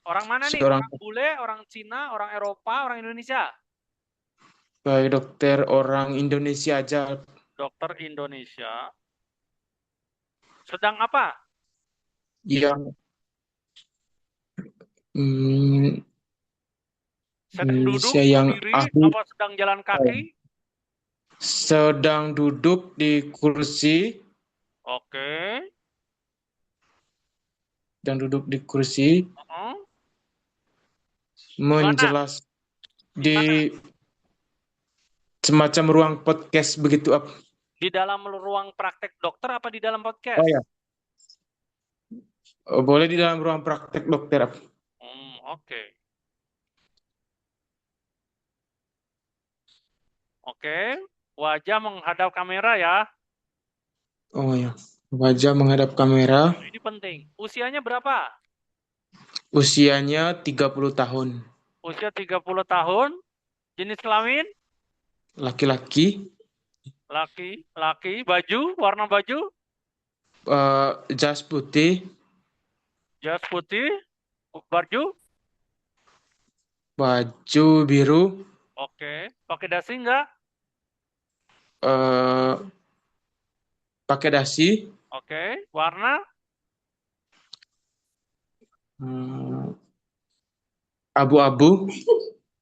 orang mana nih? Seorang Orang bule, orang Cina, orang Eropa, orang Indonesia? Baik, dokter orang Indonesia aja. Dokter Indonesia. Sedang apa? Yang Sedang duduk, Indonesia yang berdiri, ahli apa sedang jalan kaki? sedang duduk di kursi. Oke. Sedang duduk di kursi. Menjelas di semacam ruang podcast begitu up. Di dalam ruang praktek dokter apa di dalam podcast? Oh ya. Boleh di dalam ruang praktek dokter up. Oke. Oke, wajah menghadap kamera ya. Oh ya, wajah menghadap kamera. Ini penting. Usianya berapa? Usianya 30 tahun. Usia 30 tahun. Jenis kelamin? Laki-laki. Laki. Baju, warna baju? Jas putih. Jas putih. Baju? Baju biru. Oke. Pakai dasi enggak? Pakai dasi. Oke. Warna? Abu-abu.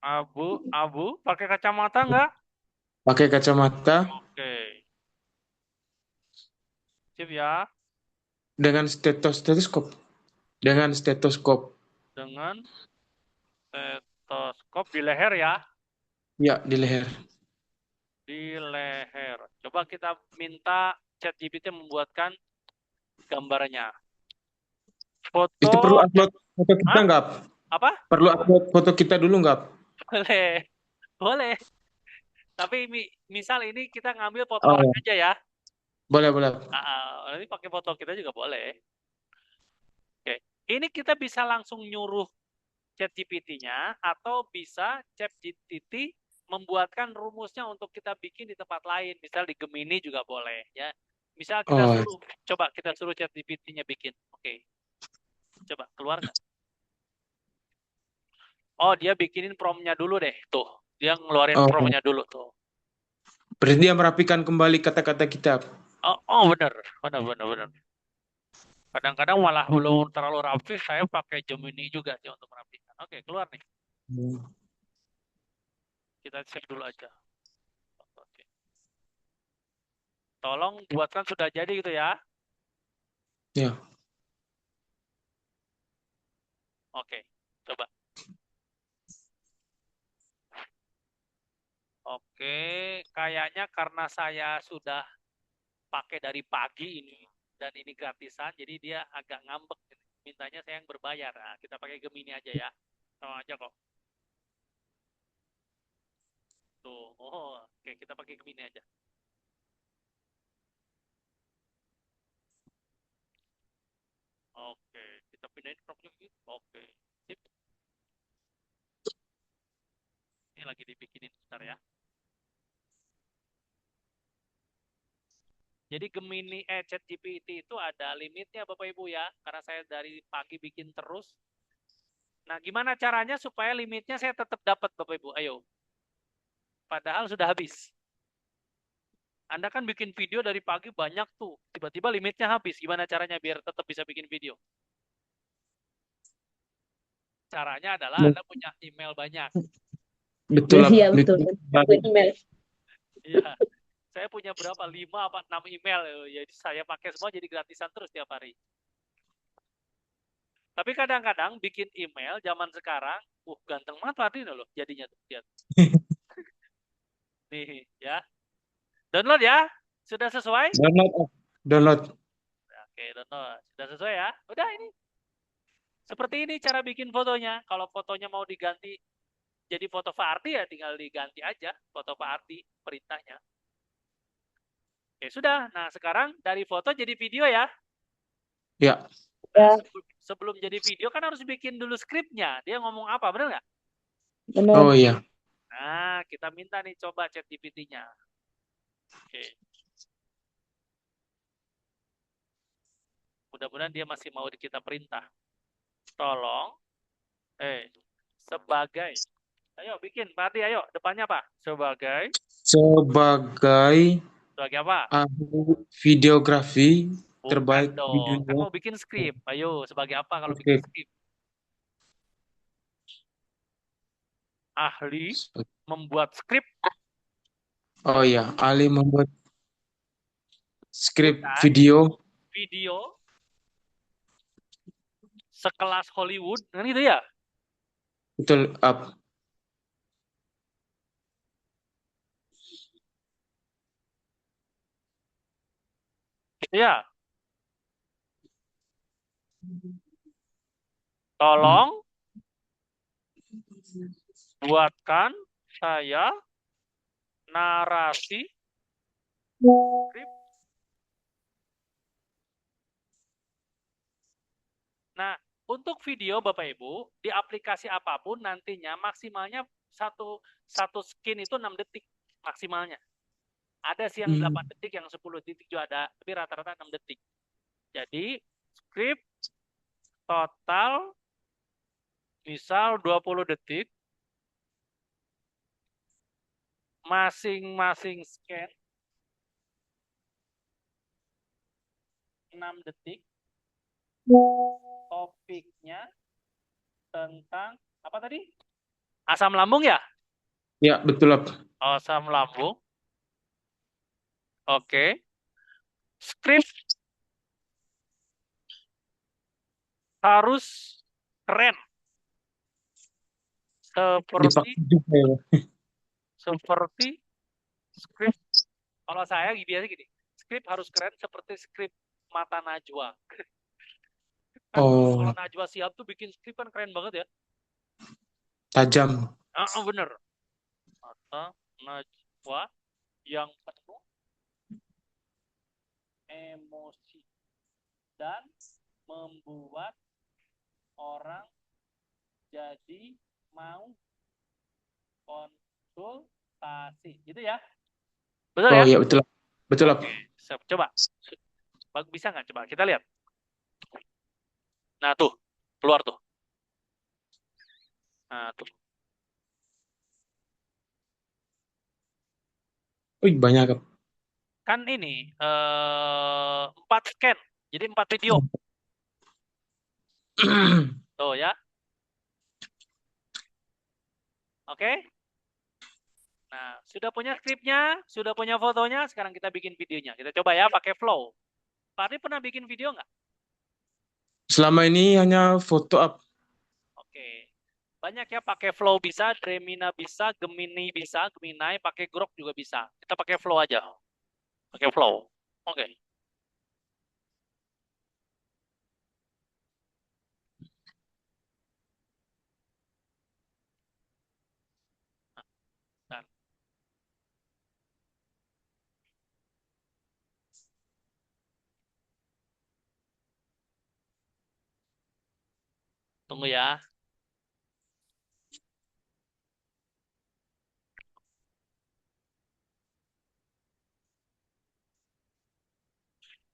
Abu. Pakai kacamata enggak? Pakai kacamata. Oke. Sip ya. Dengan stetoskop. Dengan stetoskop di leher ya. Ya, di leher. Di leher. Coba kita minta ChatGPT membuatkan gambarnya. Foto. Itu perlu upload foto kita nggak? Apa? Perlu upload foto kita dulu nggak? Boleh. Tapi misal ini kita ngambil foto orang aja ya. Boleh. Nanti pakai foto kita juga boleh. Oke. Ini kita bisa langsung nyuruh ChatGPT-nya atau bisa ChatGPT membuatkan rumusnya untuk kita bikin di tempat lain. Misal di Gemini juga boleh ya. Misal kita suruh ChatGPT-nya bikin. Oke. Coba keluar nggak? Oh, dia bikinin prompt-nya dulu deh. Tuh, dia ngeluarin prompt-nya dulu tuh. Berarti dia merapikan kembali kata-kata kita. Oh, benar. Kadang-kadang malah belum terlalu rapi, saya pakai Gemini juga sih untuk merapikan. Oke, keluar nih. Kita cek dulu aja. Oke. Tolong buatkan sudah jadi gitu ya. Ya. Oke, coba. Oke, kayaknya karena saya sudah pakai dari pagi ini dan ini gratisan, jadi dia agak ngambek. Mintanya saya yang berbayar. Nah, kita pakai Gemini aja ya. Sama aja kok. Tuh, oh, oke kita pakai Gemini aja. Oke, kita pindahin crop lagi. Oke, sip. Ini lagi dibikinin bentar ya. Jadi Gemini ChatGPT itu ada limitnya Bapak Ibu ya, karena saya dari pagi bikin terus. Nah, gimana caranya supaya limitnya saya tetap dapat Bapak Ibu? Ayo. Padahal sudah habis. Anda kan bikin video dari pagi banyak tuh, tiba-tiba limitnya habis. Gimana caranya biar tetap bisa bikin video? Caranya adalah Anda punya email banyak. Betul, Iya Ab. betul. Email. Iya. Saya punya berapa? 5 apa 6 email. Jadi saya pakai semua jadi gratisan terus tiap hari. Tapi kadang-kadang bikin email zaman sekarang, ganteng banget Fadli loh jadinya tuh. Lihat. Nih ya. Download ya. Sudah sesuai? Download, Ab. Download. Oke, download. Sudah sesuai ya? Udah ini. Seperti ini cara bikin fotonya. Kalau fotonya mau diganti jadi foto Pak Ardi ya tinggal diganti aja foto Pak Ardi perintahnya. Oke, sudah. Nah, sekarang dari foto jadi video ya. Ya. Nah, Ya. sebelum jadi video kan harus bikin dulu skripnya. Dia ngomong apa, bener nggak? Benar. Oh iya. Nah, kita minta nih coba ChatGPT-nya. Oke. Mudah-mudahan dia masih mau kita perintah. Tolong, sebagai, ayo bikin, Pak Ardi, ayo, depannya apa? Sebagai Sebagai apa? ahli videografi Bukan terbaik di dong, kan dunia. mau bikin skrip. Ayo, sebagai apa kalau bikin Oke. skrip? Ahli membuat skrip, Oh iya, ahli membuat skrip bukan video. video sekelas Hollywood, kan itu ya? Betul, Ab. Ya, Hmm. tolong buatkan saya narasi skrip. Nah, untuk video Bapak Ibu, di aplikasi apapun nantinya maksimalnya satu skin itu 6 detik maksimalnya. Ada sih yang 8 detik, yang 10 detik juga ada, tapi rata-rata 6 detik. Jadi, skrip total misal 20 detik, masing-masing scan 6 detik, topiknya tentang apa tadi? Asam lambung ya? Ya, betul, Ab. Asam lambung. Oke. Skrip harus keren. Dipakai juga ya. Seperti skrip. Kalau saya biasa gini, skrip harus keren seperti skrip Mata Najwa. Kan kalau Oh, Najwa Shihab tuh bikin skrip kan keren banget ya. tajam. Bener. Mata Najwa yang penuh emosi dan membuat orang jadi mau konsultasi. Gitu ya. Betul Oh ya? iya, betul. Betul, Ab. Oke, coba. Bisa nggak? Coba kita lihat. Nah tuh, keluar tuh. Nah tuh. Wih, banyak, Ab. Kan ini 4 scan, jadi 4 video. Tuh ya. Oke. Nah, sudah punya skripnya, sudah punya fotonya, sekarang kita bikin videonya. Kita coba ya pakai Flow. Pak Ardi pernah bikin video nggak? Selama ini hanya foto up. Oke. Banyak ya pakai Flow bisa, Dremina bisa, Gemini bisa, Gemini, pakai Grok juga bisa. Kita pakai Flow aja. Pakai Flow. Oke. Nah, tunggu ya.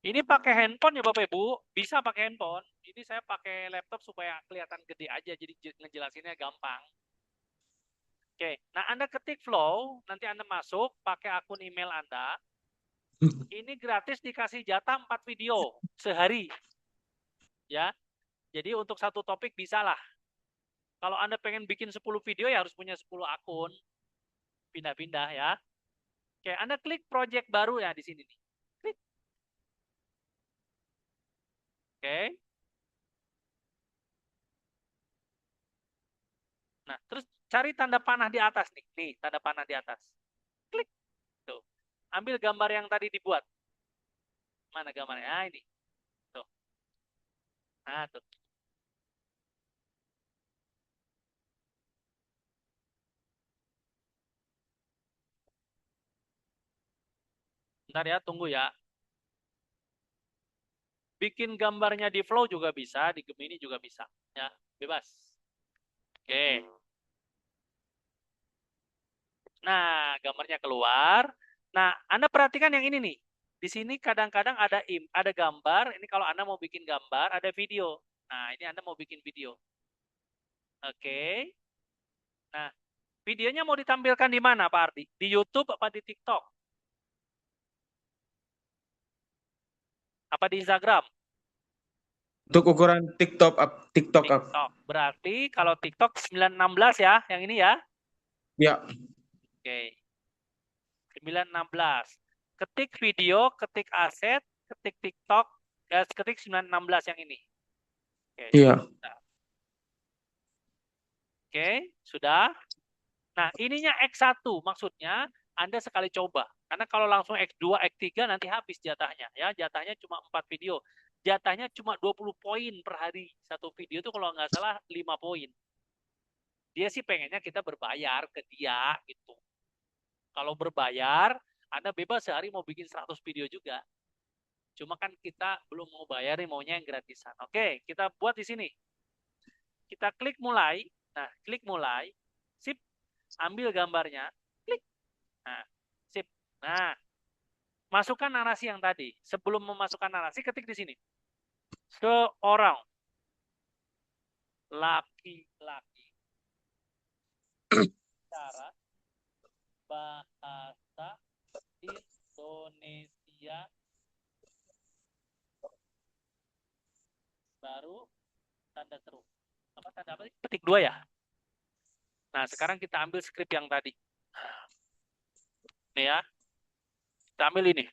Ini pakai handphone ya Bapak Ibu, bisa pakai handphone. Ini saya pakai laptop supaya kelihatan gede aja, jadi ngejelasinnya gampang. Oke, nah Anda ketik Flow, nanti Anda masuk pakai akun email Anda. Ini gratis dikasih jatah 4 video sehari. Ya, jadi untuk satu topik bisa lah. Kalau Anda pengen bikin 10 video ya harus punya 10 akun. Pindah-pindah ya. Oke, Anda klik project baru ya di sini nih. Klik. Oke. Nah, terus cari tanda panah di atas nih. Nih, tanda panah di atas. Klik. Tuh. Ambil gambar yang tadi dibuat. Mana gambarnya? Ah, ini. Tuh. Nah, tuh. Bentar ya, tunggu ya. Bikin gambarnya di Flow juga bisa, di Gemini juga bisa. Ya, bebas. Oke. Nah, gambarnya keluar. Nah, Anda perhatikan yang ini nih. Di sini kadang-kadang ada gambar. Ini kalau Anda mau bikin gambar, ada video. Nah, ini Anda mau bikin video. Oke. Nah, videonya mau ditampilkan di mana, Pak Ardi? Di YouTube apa di TikTok? Apa di Instagram? Untuk ukuran TikTok up. TikTok. Berarti kalau TikTok 916 ya, yang ini ya. Ya, Oke. 916. Ketik video, ketik aset, ketik TikTok, ketik 916 yang ini. Oke. iya. Oke, sudah. Nah, ininya X1, maksudnya Anda sekali coba. Karena kalau langsung X2, X3 nanti habis jatahnya. Ya, jatahnya cuma 4 video. Jatahnya cuma 20 poin per hari. Satu video itu kalau nggak salah 5 poin. Dia sih pengennya kita berbayar ke dia gitu. Kalau berbayar, Anda bebas sehari mau bikin 100 video juga. Cuma kan kita belum mau bayar nih, maunya yang gratisan. Oke, kita buat di sini. Kita klik mulai. Nah, klik mulai. Sip, ambil gambarnya. Klik. Nah, sip. Nah, masukkan narasi yang tadi. Sebelum memasukkan narasi, ketik di sini. Seorang laki-laki cara bahasa Indonesia baru tanda seru. Apa tanda apa sih? Petik 2 ya. Nah, sekarang kita ambil skrip yang tadi. Nih ya. Kita ambil ini.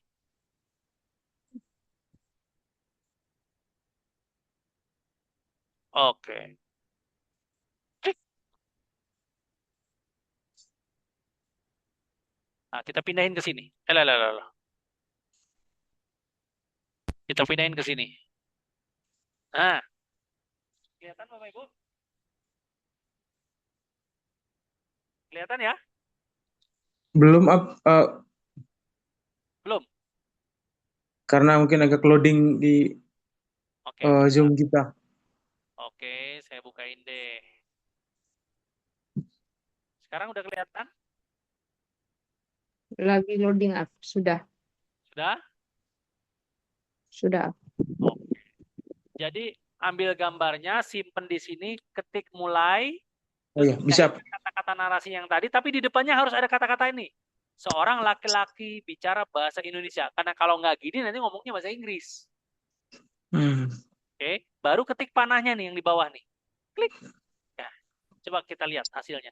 Oke. Nah, kita pindahin ke sini. Lah. Kita pindahin ke sini. Nah, kelihatan Bapak Ibu? Kelihatan ya? Belum up, Belum? karena mungkin agak loading di Oke. Zoom kita. Oke, saya bukain deh. Sekarang udah kelihatan? Lagi loading up. Sudah. Sudah? Sudah. Oke. Jadi ambil gambarnya, simpen di sini, ketik mulai. Oh iya, bisa. Kata-kata narasi yang tadi, tapi di depannya harus ada kata-kata ini. Seorang laki-laki bicara bahasa Indonesia. Karena kalau nggak gini nanti ngomongnya bahasa Inggris. Hmm. Oke, baru ketik panahnya nih yang di bawah nih. Klik. Ya, coba kita lihat hasilnya.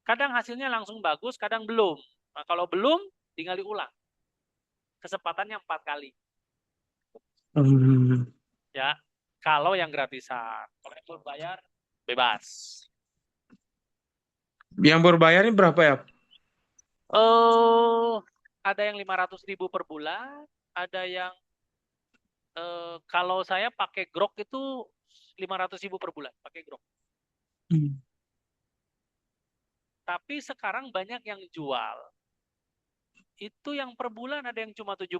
Kadang hasilnya langsung bagus, kadang belum. Nah, kalau belum, tinggal diulang. Kesempatannya 4 kali. Hmm. Ya, kalau yang gratisan. Kalau yang berbayar, bebas. Yang berbayar ini berapa ya? Ada yang 500.000 per bulan, ada yang kalau saya pakai Grok itu 500.000 per bulan, pakai Grok. Hmm. Tapi sekarang banyak yang jual. Itu yang per bulan ada yang cuma 70.000,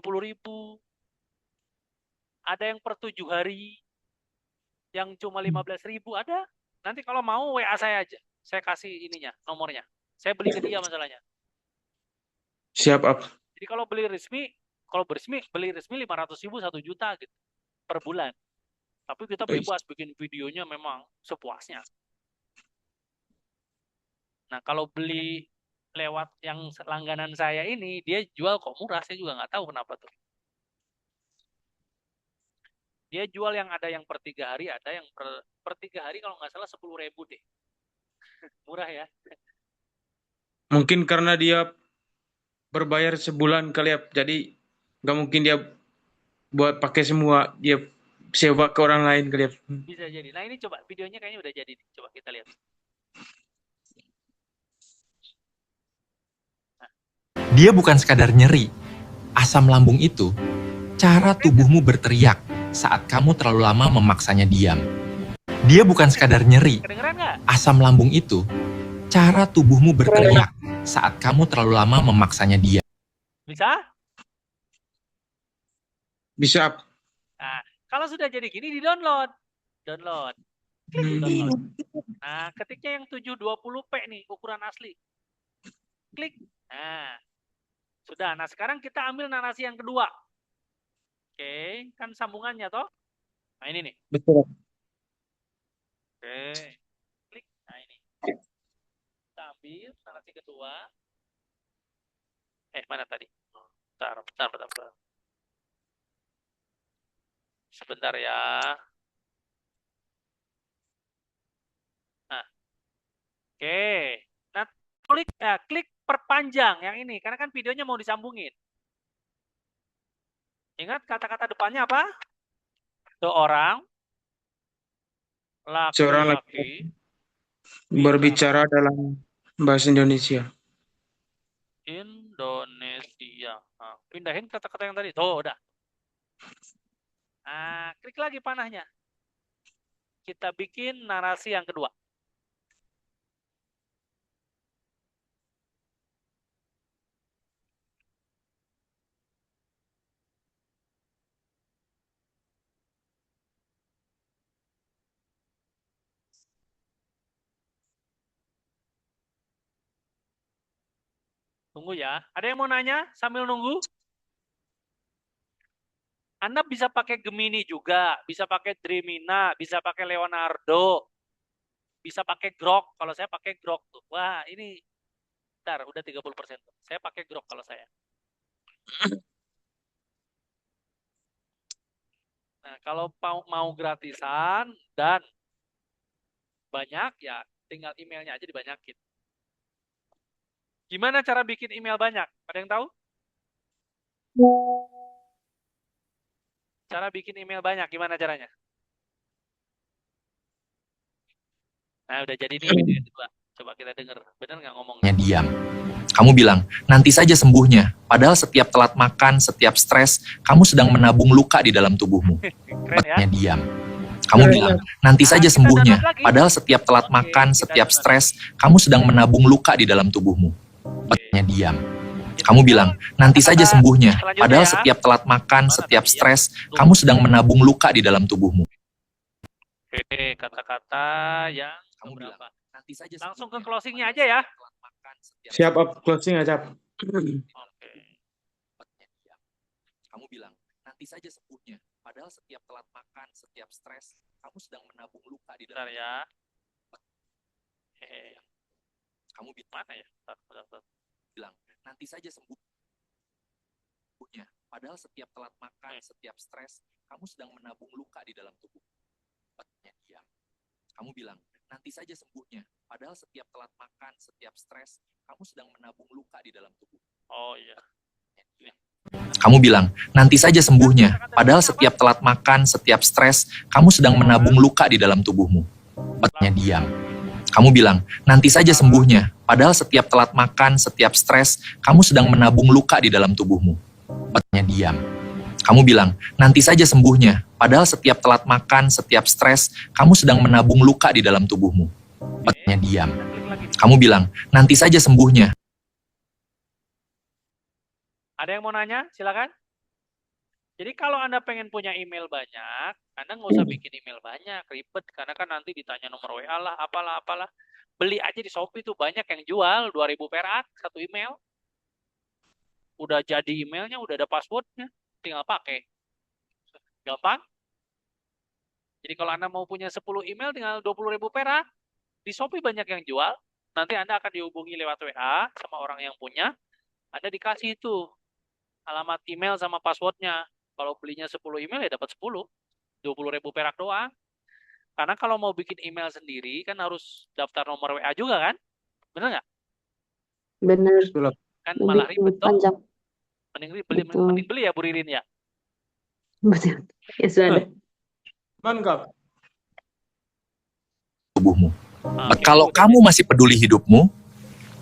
ada yang per 7 hari, yang cuma 15.000 ada. Nanti kalau mau WA saya aja, saya kasih ininya, nomornya. Saya beli ke dia masalahnya. Siap up. Jadi kalau beli resmi, beli resmi 500.000 1 juta gitu per bulan. Tapi kita bebas bikin videonya memang sepuasnya. Nah, kalau beli lewat yang langganan saya ini, dia jual kok murah, saya juga nggak tahu kenapa tuh. Dia jual yang ada yang per 3 hari, ada yang per 3 hari kalau nggak salah 10.000 deh. Murah ya. Mungkin karena dia berbayar sebulan kali ya, jadi nggak mungkin dia buat pakai semua, dia sewa ke orang lain kali ya. Bisa jadi. Nah ini coba videonya kayaknya udah jadi nih. Coba kita lihat. Dia bukan sekadar nyeri. Asam lambung itu cara tubuhmu berteriak saat kamu terlalu lama memaksanya diam. Dia bukan sekadar nyeri. Kedengeran nggak? Asam lambung itu cara tubuhmu berteriak saat kamu terlalu lama memaksanya diam. Bisa? Bisa up. Nah, kalau sudah jadi gini di-download. Download. Klik download. Nah, ketiknya yang 720p nih, ukuran asli. Klik. Nah, sudah. Nah, sekarang kita ambil narasi yang kedua. Oke, kan sambungannya toh. Nah, ini nih. Betul. Oke. Klik. Nah, ini. Kita ambil narasi kedua. Mana tadi? Bentar. Sebentar ya. Nah, oke. Nah, klik perpanjang yang ini, karena kan videonya mau disambungin. Ingat kata-kata depannya apa? Seorang Seorang laki-laki berbicara dalam bahasa Indonesia. Indonesia. Nah, pindahin kata-kata yang tadi. Tuh, udah. Nah, klik lagi panahnya. Kita bikin narasi yang kedua. Tunggu ya. Ada yang mau nanya sambil nunggu? Anda bisa pakai Gemini juga, bisa pakai Dreamina, bisa pakai Leonardo, bisa pakai Grok. Kalau saya pakai Grok tuh. Wah, ini bentar, udah 30%. Saya pakai Grok kalau saya. Nah, kalau mau gratisan dan banyak ya tinggal emailnya aja dibanyakin. Gimana cara bikin email banyak? Ada yang tahu? Cara bikin email banyak, gimana caranya? Nah, udah jadi nih video yang kedua. Coba kita denger. Bener nggak ngomongnya? Diam. Kamu bilang, nanti saja sembuhnya. Padahal setiap telat makan, setiap stres, kamu sedang menabung luka di dalam tubuhmu. Keren ya? Diam. Kamu bilang, nanti saja sembuhnya. Padahal setiap telat makan, setiap stres, kamu sedang menabung luka di dalam tubuhmu. Diam. Kamu bilang, nanti saja sembuhnya. Padahal setiap telat makan, setiap stres, kamu sedang menabung luka di dalam tubuhmu. Oke, kata-kata yang Kamu bilang, nanti saja langsung ke closingnya aja ya. Siap up, closing aja. Oke. Kamu bilang, nanti saja sembuhnya. Padahal setiap telat makan, setiap stres, kamu sedang menabung luka di dalam. Bentar ya. Kamu bilang, Mana ya? Bentar. Bilang, nanti saja sembuhnya. Padahal setiap telat makan, setiap stres, kamu sedang menabung luka di dalam tubuh. Otaknya diam. Kamu bilang, nanti saja sembuhnya. Padahal setiap telat makan, setiap stres, kamu sedang menabung luka di dalam tubuh. Oh iya. Kamu bilang, nanti saja sembuhnya. Padahal setiap telat makan, setiap stres, kamu sedang menabung luka di dalam tubuhmu. Otaknya diam. Kamu bilang, nanti saja sembuhnya. Padahal setiap telat makan, setiap stres, kamu sedang menabung luka di dalam tubuhmu. Otaknya diam. Kamu bilang, nanti saja sembuhnya. Padahal setiap telat makan, setiap stres, kamu sedang menabung luka di dalam tubuhmu. Otaknya diam. Kamu bilang, nanti saja sembuhnya. Ada yang mau nanya? Silakan. Jadi kalau Anda pengen punya email banyak, Anda nggak usah bikin email banyak, ribet. Karena kan nanti ditanya nomor WA lah, apalah. Beli aja di Shopee tuh banyak yang jual, 2.000 perak satu email. Udah jadi emailnya, udah ada passwordnya, tinggal pakai. Gampang. Jadi kalau Anda mau punya 10 email, tinggal 20.000 perak. Di Shopee banyak yang jual. Nanti Anda akan dihubungi lewat WA sama orang yang punya. Anda dikasih itu alamat email sama passwordnya. Kalau belinya 10 email ya dapat 10. 20.000 perak doang. Karena kalau mau bikin email sendiri kan harus daftar nomor WA juga kan? Bener nggak? Bener. Kan Lebih malah ribet dong. panjang. Betul. Mending beli ya Bu Ririn ya. Betul. Ya sudah. Mantap. Tubuhmu. Oke. Kalau kamu masih peduli hidupmu,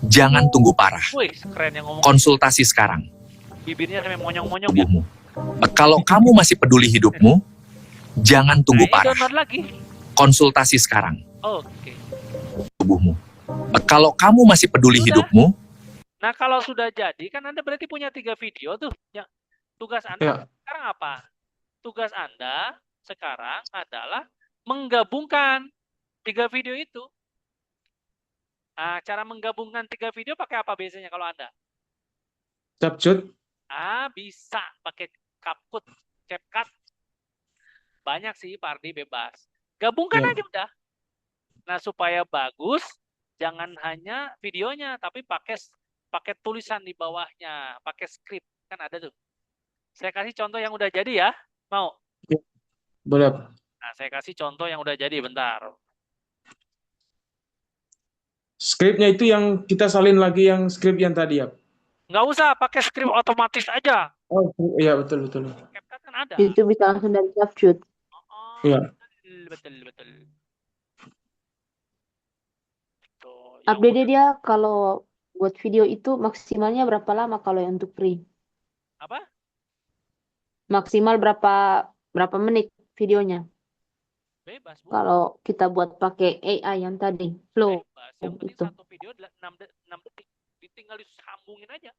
jangan tunggu parah. Wih, keren yang ngomong. Konsultasi sekarang. Bibirnya sampai monyong-monyong ya. Tubuhmu. Kalau kamu masih peduli hidupmu, jangan tunggu Nah, ini parah. download lagi. Konsultasi sekarang. Oke. Tubuhmu. Kalau kamu masih peduli Sudah. hidupmu, Nah, kalau sudah jadi kan Anda berarti punya 3 video tuh. Ya. Tugas Anda Ya. sekarang apa? Tugas Anda sekarang adalah menggabungkan 3 video itu. Nah, cara menggabungkan 3 video pakai apa biasanya kalau Anda? Capcut. Bisa pakai CapCut. Banyak sih, Pardi bebas. Gabungkan Ya. aja udah. Nah, supaya bagus, jangan hanya videonya, tapi pakai tulisan di bawahnya, pakai skrip. Kan ada tuh. Saya kasih contoh yang udah jadi ya. Mau? Boleh. Nah, saya kasih contoh yang udah jadi, bentar. Skripnya itu yang kita salin lagi yang skrip yang tadi ya. Nggak usah, pakai skrip otomatis aja. Oh iya betul. CapCut kan ada. Itu bisa langsung dari capcut. Oh, Iya. betul. Tuh, yang Update dia kalau buat video itu maksimalnya berapa lama kalau yang untuk free? apa? Maksimal berapa menit videonya? Bebas, Bu. Kalau kita buat pakai AI yang tadi, flow. Bebas. Yang penting Itu. satu video 6 detik. Tinggal disambungin aja.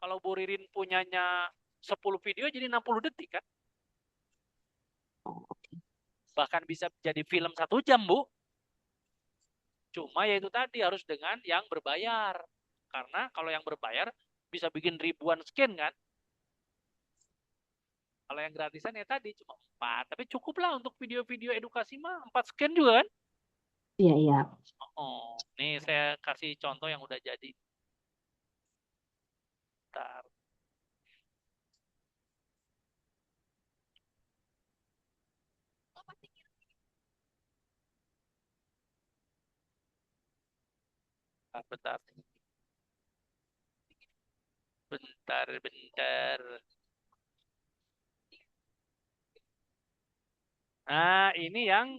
Kalau Bu Ririn punyanya 10 video jadi 60 detik kan? Oh, Bahkan bisa jadi film 1 jam, Bu. Cuma ya itu tadi harus dengan yang berbayar. Karena kalau yang berbayar bisa bikin ribuan scan kan? Kalau yang gratisan ya tadi cuma 4. Tapi cukup lah untuk video-video edukasi mah 4 scan juga kan? Iya. Oh, nih saya kasih contoh yang udah jadi. Bentar. Bentar. Nah, ini yang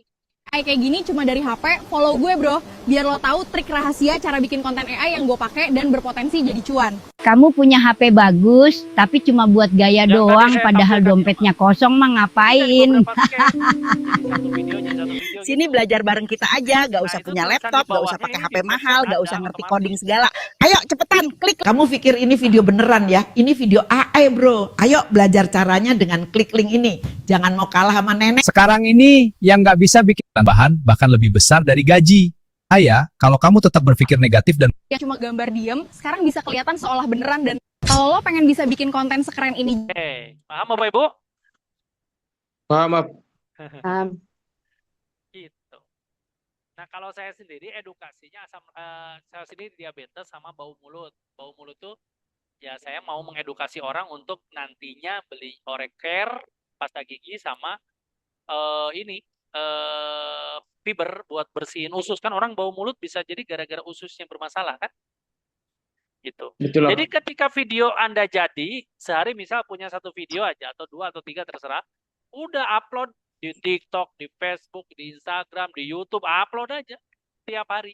Kayak gini cuma dari HP, follow gue bro, biar lo tahu trik rahasia cara bikin konten AI yang gue pakai dan berpotensi jadi cuan. Kamu punya HP bagus, tapi cuma buat gaya Yang tadi doang, saya padahal tampilkan, dompetnya kosong mah ngapain? beberapa scan. Jadi satu video Sini gitu. belajar bareng kita aja, gak Nah, usah itu punya tulisan laptop, di gak usah bawahnya pakai ini HP di mahal, caption gak ada usah ngerti otomatis. coding segala. Ayo cepetan, klik. Kamu pikir ini video beneran ya? Ini video AI bro. Ayo belajar caranya dengan klik link ini. Jangan mau kalah sama nenek. Sekarang ini yang nggak bisa bikin tambahan bahkan lebih besar dari gaji. Ya, kalau kamu tetap berpikir negatif dan Yang cuma gambar diem, sekarang bisa kelihatan seolah beneran. Dan kalau lo pengen bisa bikin konten sekeren ini, Paham Bapak Ibu? Paham. Gitu. Nah, kalau saya sendiri edukasinya saya sendiri diabetes sama bau mulut. Bau mulut tuh ya saya mau mengedukasi orang untuk nantinya beli Orecare pasta gigi sama ini fiber buat bersihin usus. Kan orang bau mulut bisa jadi gara-gara ususnya bermasalah kan? Gitu. Betul. Jadi ketika video Anda jadi, sehari misal punya 1 video aja, atau 2 atau 3 terserah, udah upload di TikTok, di Facebook, di Instagram, di YouTube, upload aja tiap hari.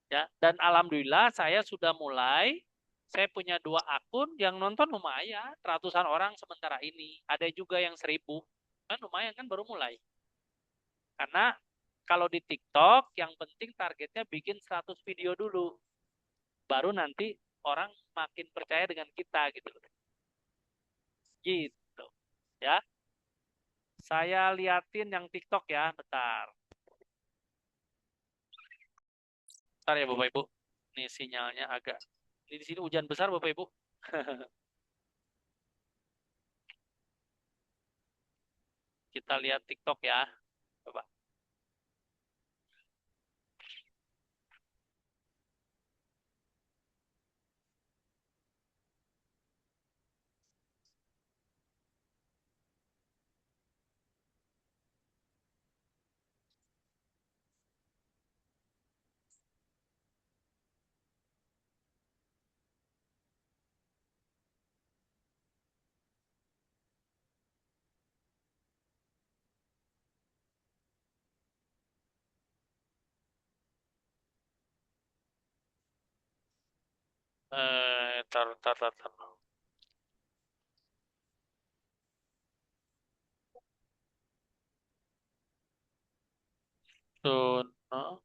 Ya, dan alhamdulillah saya sudah mulai, saya punya 2 akun yang nonton lumayan, ratusan orang sementara ini. Ada juga yang 1000, kan lumayan kan baru mulai. Karena kalau di TikTok, yang penting targetnya bikin 100 video dulu. Baru nanti orang makin percaya dengan kita gitu. Gitu. Ya. Saya liatin yang TikTok ya, bentar. Bentar ya Bapak Ibu. Ini sinyalnya agak. Ini di sini hujan besar Bapak Ibu. Kita lihat TikTok ya. Coba. Tar. Tuh, no.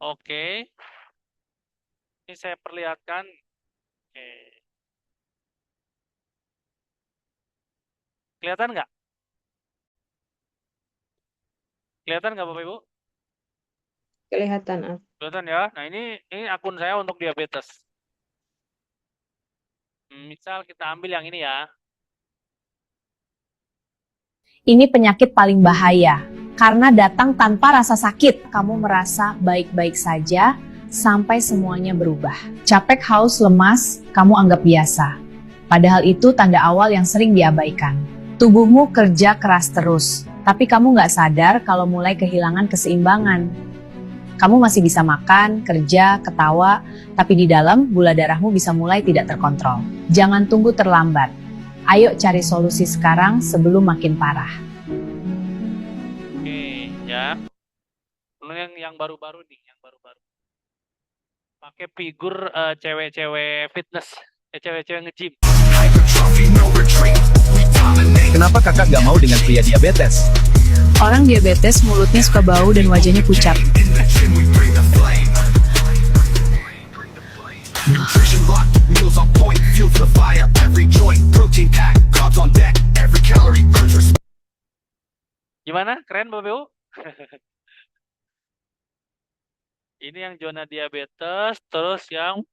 Oke. Ini saya perlihatkan. Oke. Kelihatan nggak? Kelihatan nggak Bapak Ibu? Kelihatan. Kelihatan ya. Nah ini akun saya untuk diabetes. Misal kita ambil yang ini ya. Ini penyakit paling bahaya, karena datang tanpa rasa sakit. Kamu merasa baik-baik saja, sampai semuanya berubah. Capek, haus, lemas, kamu anggap biasa. Padahal itu tanda awal yang sering diabaikan. Tubuhmu kerja keras terus, tapi kamu nggak sadar kalau mulai kehilangan keseimbangan. Kamu masih bisa makan, kerja, ketawa, tapi di dalam gula darahmu bisa mulai tidak terkontrol. Jangan tunggu terlambat. Ayo cari solusi sekarang sebelum makin parah. Oke, ya. Lalu yang baru-baru nih, yang baru-baru. Pakai figur cewek-cewek fitness, cewek-cewek nge-gym. Kenapa kakak gak mau dengan pria diabetes? Orang diabetes mulutnya suka bau dan wajahnya pucat. Gimana? Keren Bapak Ibu? Ini yang zona diabetes, terus yang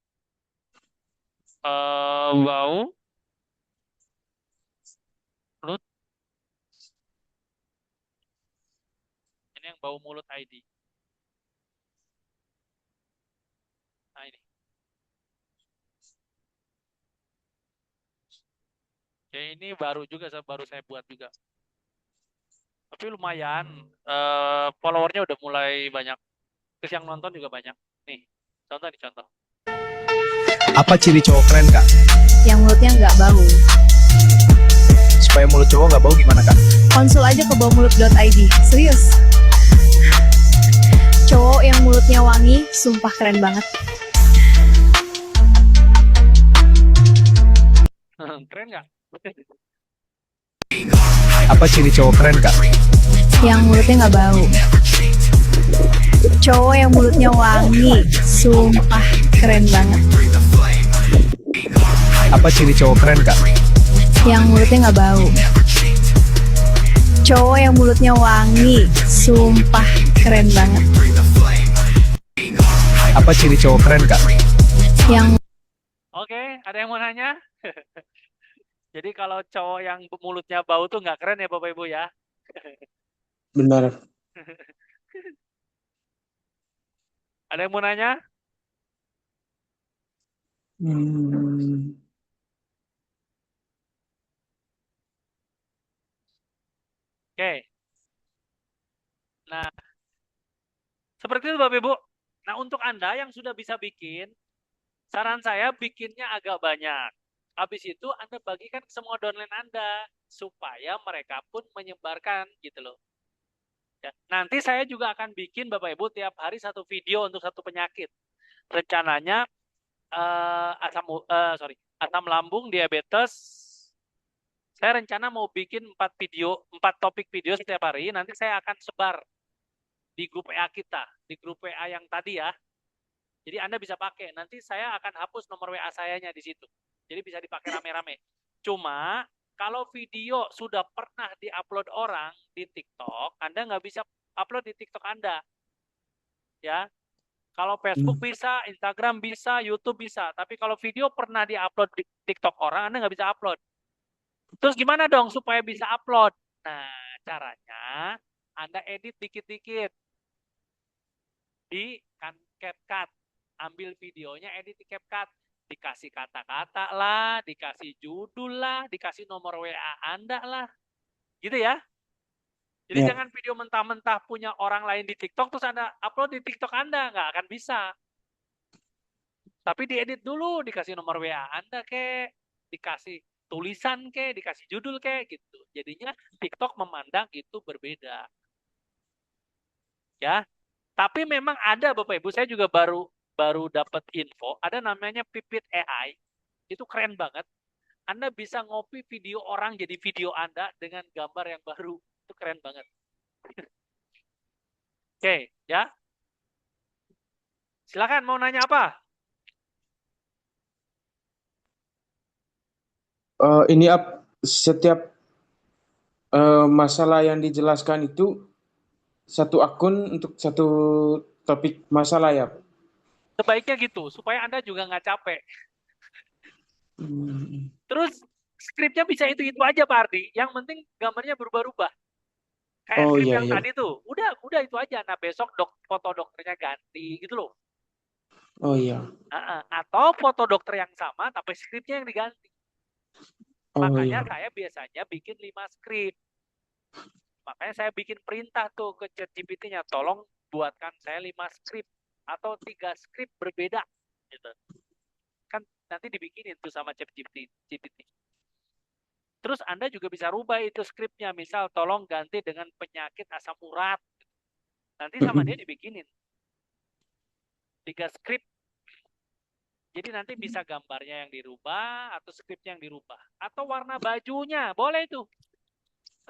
bau mulut. Ini yang bau mulut ID. Nah ini. Ya ini baru juga, baru saya buat juga. Tapi lumayan, followernya udah mulai banyak. Terus yang nonton juga banyak. Nih, contoh. Apa ciri cowok keren kak? Yang mulutnya nggak bau. Supaya mulut cowok nggak bau gimana kak? Konsul aja ke bawmulut.id. Serius. Cowok yang mulutnya wangi, sumpah keren banget. Keren nggak? Apa ciri cowok keren kak? Yang mulutnya nggak bau. Cowok yang mulutnya wangi, sumpah keren banget. Apa ciri cowok keren, Kak? Yang mulutnya nggak bau. Cowok yang mulutnya wangi, sumpah keren banget. Apa ciri cowok keren, Kak? Yang Oke, ada yang mau nanya? Jadi kalau cowok yang mulutnya bau tuh nggak keren ya Bapak Ibu ya? Benar. Ada yang mau nanya? Hmm. Oke. Nah, seperti itu Bapak Ibu. Nah, untuk Anda yang sudah bisa bikin, saran saya bikinnya agak banyak. Habis itu Anda bagikan ke semua downline Anda supaya mereka pun menyebarkan gitu loh. Ya, nanti saya juga akan bikin Bapak Ibu tiap hari satu video untuk satu penyakit. Rencananya asam lambung, diabetes. Saya rencana mau bikin 4 topik video setiap hari. Nanti saya akan sebar di grup WA kita, di grup WA yang tadi ya. Jadi Anda bisa pakai. Nanti saya akan hapus nomor WA sayanya di situ. Jadi bisa dipakai rame-rame. Cuma kalau video sudah pernah diupload orang di TikTok, Anda nggak bisa upload di TikTok Anda. Ya, kalau Facebook bisa, Instagram bisa, YouTube bisa. Tapi kalau video pernah diupload di TikTok orang, Anda nggak bisa upload. Terus gimana dong supaya bisa upload? Nah, caranya Anda edit dikit-dikit di CapCut. Ambil videonya, edit di CapCut. Dikasih kata-kata lah, dikasih judul lah, dikasih nomor WA Anda lah. Gitu ya. Jadi jangan video mentah-mentah punya orang lain di TikTok, terus Anda upload di TikTok Anda. Nggak akan bisa. Tapi diedit dulu, dikasih nomor WA Anda kek, dikasih tulisan kek, dikasih judul kek, gitu. Jadinya TikTok memandang itu berbeda. Ya. Tapi memang ada Bapak Ibu, saya juga baru dapat info, ada namanya Pipit AI. Itu keren banget. Anda bisa ngopi video orang jadi video Anda dengan gambar yang baru. Itu keren banget. Oke, ya. Silakan mau nanya apa? Ini setiap masalah yang dijelaskan itu satu akun untuk satu topik masalah ya. Sebaiknya gitu, supaya Anda juga nggak capek. Terus skripnya bisa itu-itu aja Pak Ardi. Yang penting gambarnya berubah-ubah. Kayak skrip yang tadi tuh. Udah itu aja. Nah besok foto dokternya ganti gitu loh. Oh iya. Atau foto dokter yang sama tapi skripnya yang diganti. Makanya saya biasanya bikin 5 skrip. Makanya saya bikin perintah tuh ke ChatGPT-nya. Tolong buatkan saya 5 skrip. Atau 3 skrip berbeda. Gitu. Kan nanti dibikinin tuh sama ChatGPT. Terus Anda juga bisa rubah itu skripnya. Misal tolong ganti dengan penyakit asam urat. Nanti sama dia dibikinin 3 skrip. Jadi nanti bisa gambarnya yang dirubah atau skripnya yang dirubah. Atau warna bajunya, boleh itu.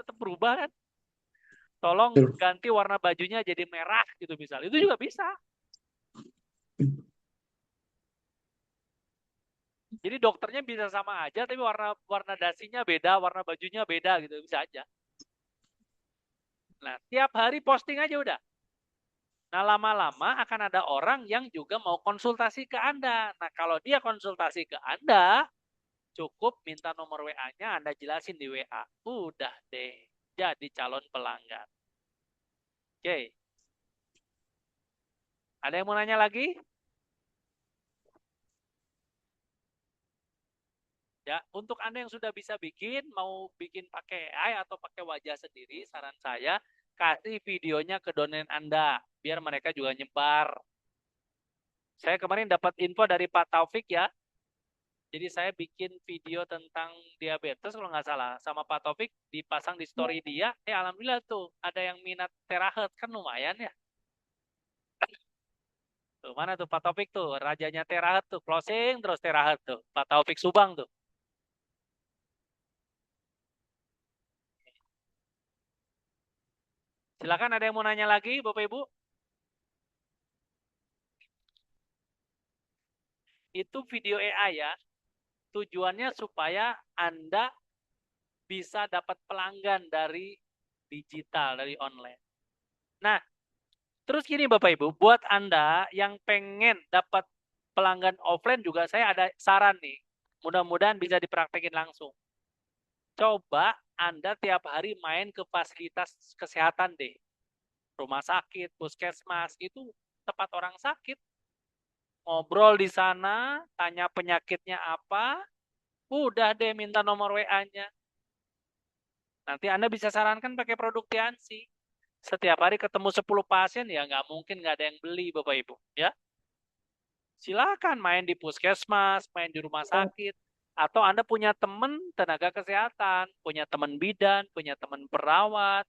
Tetap berubah kan. Tolong ganti warna bajunya jadi merah gitu misal. Itu juga bisa. Jadi dokternya bisa sama aja tapi warna dasinya beda, warna bajunya beda gitu, bisa aja. Nah, tiap hari posting aja udah. Nah, lama-lama akan ada orang yang juga mau konsultasi ke Anda. Nah, kalau dia konsultasi ke Anda, cukup minta nomor WA-nya, Anda jelasin di WA. Udah deh, jadi calon pelanggan. Oke. Ada yang mau nanya lagi? Ya, untuk Anda yang sudah bisa bikin, mau bikin pakai AI atau pakai wajah sendiri, saran saya, kasih videonya ke downline Anda, biar mereka juga nyebar. Saya kemarin dapat info dari Pak Taufik ya. Jadi saya bikin video tentang diabetes kalau nggak salah. Sama Pak Taufik dipasang di story dia. Alhamdulillah tuh ada yang minat terahet. Kan lumayan ya. Tuh, mana tuh Pak Taufik tuh. Rajanya terahet tuh. Closing terus terahet tuh. Pak Taufik Subang tuh. Silakan ada yang mau nanya lagi Bapak Ibu? Itu video AI ya. tujuannya supaya Anda bisa dapat pelanggan dari digital, dari online. Nah, terus gini Bapak Ibu, buat Anda yang pengen dapat pelanggan offline juga saya ada saran nih. Mudah-mudahan bisa dipraktekin langsung. Coba Anda tiap hari main ke fasilitas kesehatan deh. Rumah sakit, puskesmas, itu tempat orang sakit. Ngobrol di sana, tanya penyakitnya apa, udah deh minta nomor WA-nya. Nanti Anda bisa sarankan pakai produk Tiansi. Setiap hari ketemu 10 pasien, ya nggak mungkin nggak ada yang beli Bapak Ibu. Ya, silakan main di puskesmas, main di rumah sakit. Atau Anda punya teman tenaga kesehatan, punya teman bidan, punya teman perawat,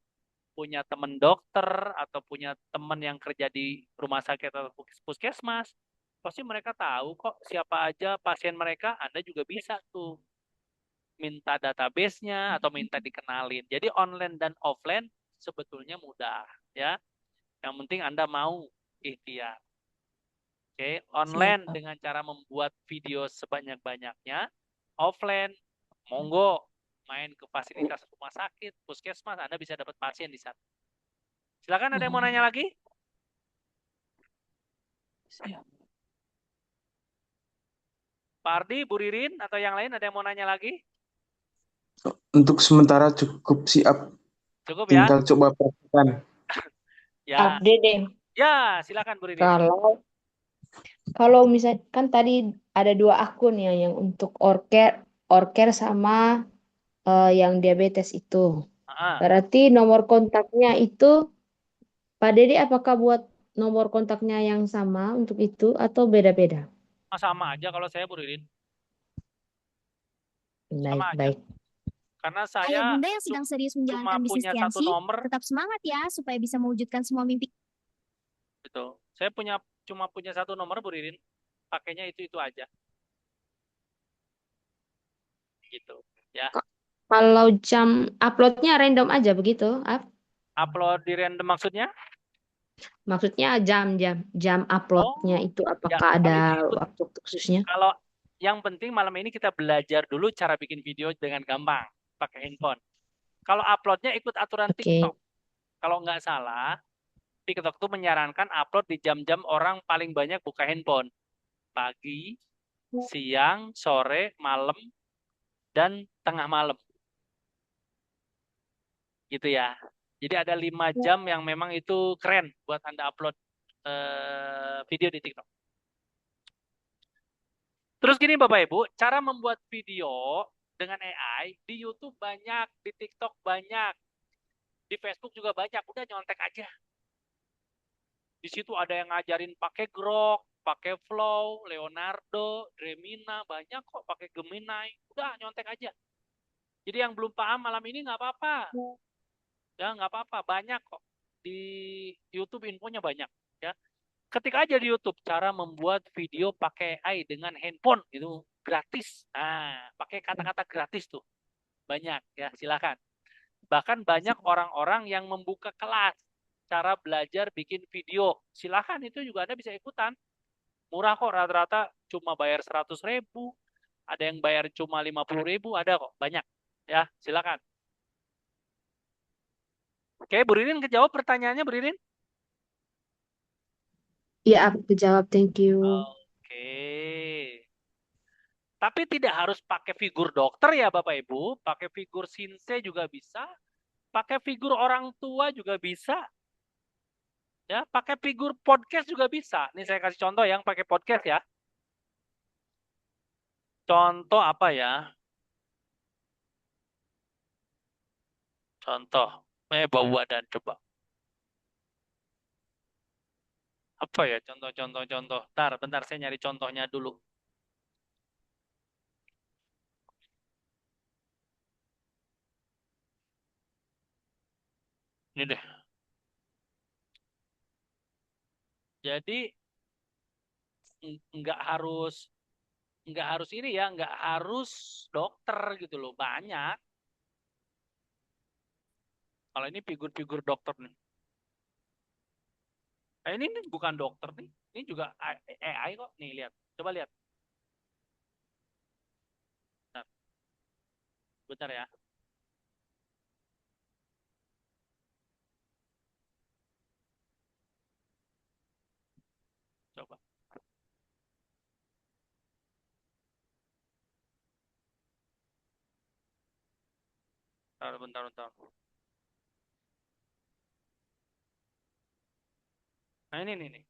punya teman dokter, atau punya teman yang kerja di rumah sakit atau puskesmas. Pasti mereka tahu kok siapa aja pasien mereka, Anda juga bisa tuh minta database-nya atau minta dikenalin. Jadi online dan offline sebetulnya mudah ya. Yang penting Anda mau ikhtiar. Oke, online Siap. dengan cara membuat video sebanyak-banyaknya, offline monggo main ke fasilitas rumah sakit, puskesmas, Anda bisa dapat pasien di sana. Silakan ada yang mau nanya lagi? Pak Ardi, Bu Ririn, atau yang lain ada yang mau nanya lagi? Untuk sementara cukup siap, Cukup ya? tinggal coba praktekkan. Ya, Update deh. ya, silakan Bu Ririn. Kalau misalkan tadi ada 2 akun ya, yang untuk orker sama yang diabetes itu. Ah, Berarti nomor kontaknya itu Pak Dede apakah buat nomor kontaknya yang sama untuk itu atau beda-beda? sama aja kalau saya Bu Ririn. Baik, Sama aja. baik. Karena Ayo saya Bunda yang sedang serius cuma menjalankan bisnis punya satu Tiansi, nomor, tetap semangat ya supaya bisa mewujudkan semua mimpi. gitu. Saya cuma punya satu nomor Bu Ririn. Pakainya itu aja. Gitu. Ya. Kalau jam uploadnya random aja begitu? Upload di random maksudnya? Maksudnya jam uploadnya Oh, itu ya apakah kalau ada itu ikut. waktu khususnya? Kalau yang penting malam ini kita belajar dulu cara bikin video dengan gampang pakai handphone. Kalau uploadnya ikut aturan Oke. TikTok. Kalau nggak salah, TikTok tuh menyarankan upload di jam-jam orang paling banyak buka handphone. Pagi, siang, sore, malam, dan tengah malam. Gitu ya. Jadi ada 5 jam yang memang itu keren buat Anda upload video di TikTok. Terus gini Bapak Ibu, cara membuat video dengan AI di YouTube banyak, di TikTok banyak, di Facebook juga banyak. Udah nyontek aja. Di situ ada yang ngajarin pakai Grok, pakai Flow, Leonardo, Dremina, banyak kok pakai Gemini. Udah nyontek aja. Jadi yang belum paham malam ini nggak apa-apa. Ya nggak apa-apa, banyak kok. Di YouTube infonya banyak. Ya. Ketik aja di YouTube cara membuat video pakai AI dengan handphone itu gratis. Nah, pakai kata-kata gratis tuh. Banyak ya, silakan. Bahkan banyak orang-orang yang membuka kelas cara belajar bikin video. Silakan itu juga Anda bisa ikutan. Murah kok, rata-rata cuma bayar 100.000. Ada yang bayar cuma 50.000, ada kok, banyak. Ya, silakan. Oke, Bu Ririn kejawab pertanyaannya, Bu Ririn? Iya, aku jawab. Thank you. Oke. Tapi tidak harus pakai figur dokter ya Bapak Ibu. Pakai figur sinse juga bisa. Pakai figur orang tua juga bisa. Ya, pakai figur podcast juga bisa. Nih saya kasih contoh yang pakai podcast ya. Contoh apa ya? Contoh. Bau badan coba. Apa ya contoh. Bentar saya nyari contohnya dulu. Ini deh. Jadi nggak harus ini ya, nggak harus dokter gitu loh, banyak. Kalau ini figur-figur dokter nih. Nah, ini bukan dokter nih, ini juga AI kok. Nih lihat, coba lihat. Bentar ya. Coba. Bentar, bentar. Nah ini nih.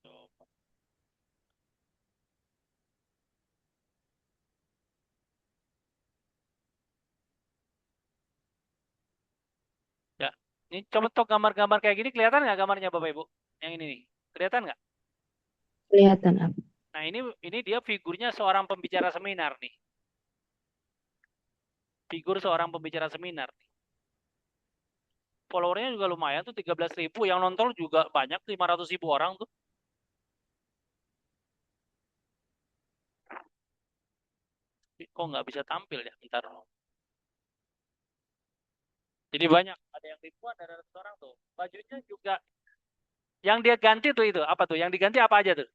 Coba. Ya, ini coba tuh gambar-gambar kayak gini kelihatan nggak gambarnya Bapak Ibu? Yang ini nih, kelihatan nggak? Kelihatan, Ab. Nah ini dia figurnya seorang pembicara seminar nih. Figur seorang pembicara seminar nih. Followernya juga lumayan tuh 13.000, yang nonton juga banyak 500.000 orang tuh. Kok nggak bisa tampil ya? Bentar. Jadi banyak, ada yang ribuan, ada ratus orang tuh. Bajunya juga yang dia ganti tuh itu apa tuh? Yang diganti apa aja tuh?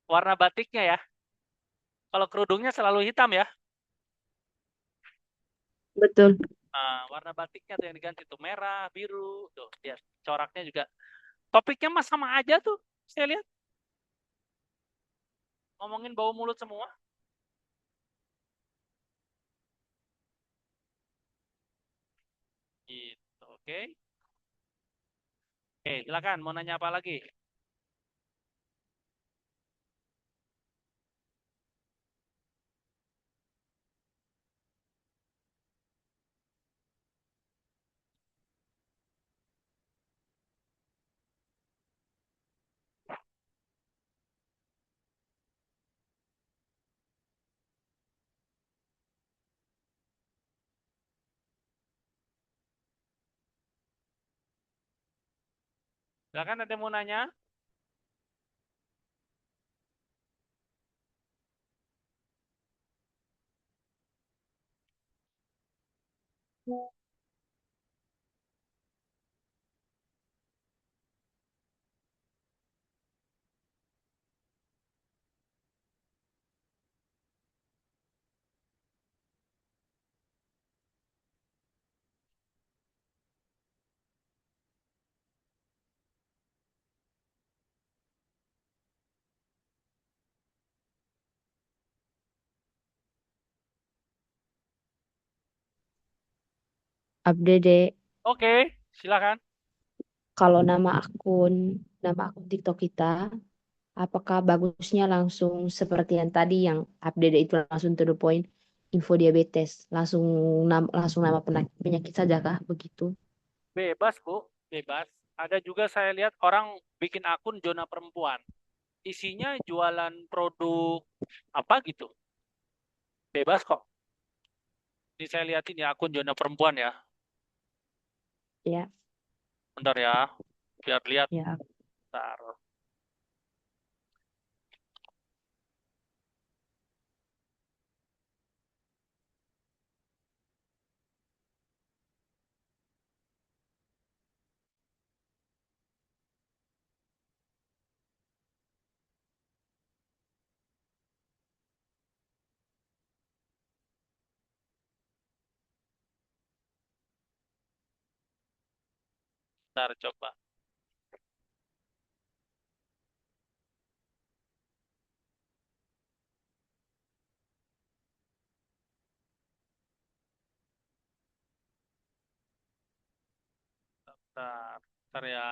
Warna batiknya ya. Kalau kerudungnya selalu hitam ya. Betul. Nah, warna batiknya tuh yang diganti tuh merah, biru, tuh dia coraknya juga. Topiknya mah sama aja tuh. Saya lihat ngomongin bau mulut semua. Gitu, oke. Oke, silakan mau nanya apa lagi? Silakan ada yang mau nanya? Update Oke, silakan. kalau nama akun TikTok kita, apakah bagusnya langsung seperti yang tadi yang update itu langsung to the point, info diabetes, langsung nama penyakit saja kah begitu? Bebas, Bu. Bebas. Ada juga saya lihat orang bikin akun zona perempuan. Isinya jualan produk apa gitu. Bebas kok. Ini saya lihatin ya akun zona perempuan ya. Ya, Bentar ya. Biar lihat. ya. Bentar. Bentar coba. Bentar. Bentar ya.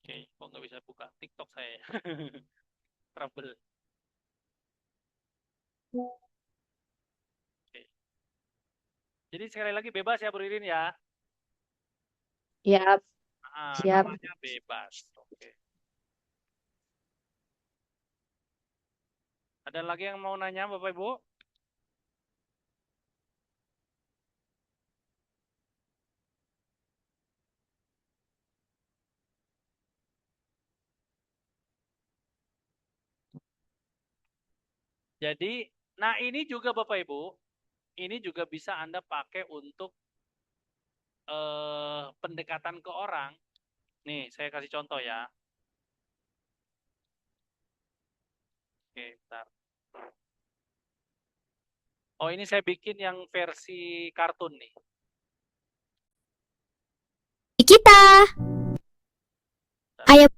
Oke, kok nggak bisa buka TikTok saya. Trouble. Oke. Jadi sekali lagi bebas ya Bu Ririn ya. Ya, siap. Namanya bebas. Oke. Ada lagi yang mau nanya Bapak Ibu? Jadi, nah ini juga Bapak Ibu, ini juga bisa Anda pakai untuk pendekatan ke orang. Nih, saya kasih contoh ya. Oke, bentar. Oh, ini saya bikin yang versi kartun nih. Kita, ayah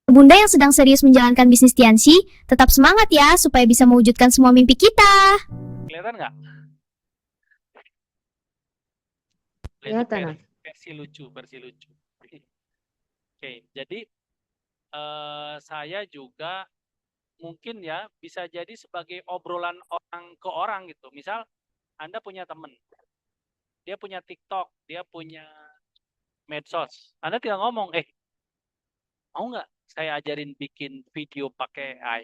bunda yang sedang serius menjalankan bisnis Tianxi, tetap semangat ya supaya bisa mewujudkan semua mimpi kita. Kelihatan nggak? Kelihatan. Versi lucu, versi lucu. Oke, jadi saya juga mungkin ya bisa jadi sebagai obrolan orang ke orang gitu. Misal Anda punya teman, dia punya TikTok, dia punya medsos. Anda tinggal ngomong, mau nggak saya ajarin bikin video pakai AI?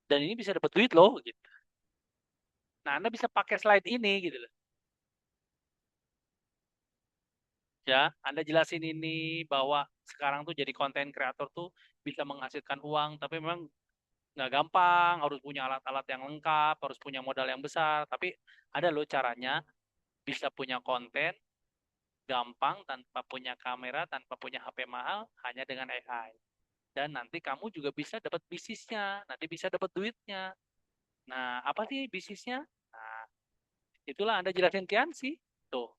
Dan ini bisa dapat duit loh, gitu. Nah, Anda bisa pakai slide ini, gitu loh. Ya, Anda jelasin ini bahwa sekarang tuh jadi konten kreator tuh bisa menghasilkan uang, tapi memang nggak gampang, harus punya alat-alat yang lengkap, harus punya modal yang besar. Tapi ada loh caranya bisa punya konten gampang tanpa punya kamera, tanpa punya HP mahal, hanya dengan AI. Dan nanti kamu juga bisa dapat bisnisnya, nanti bisa dapat duitnya. Nah, apa sih bisnisnya? Nah, itulah Anda jelasin Tianxi. Tuh.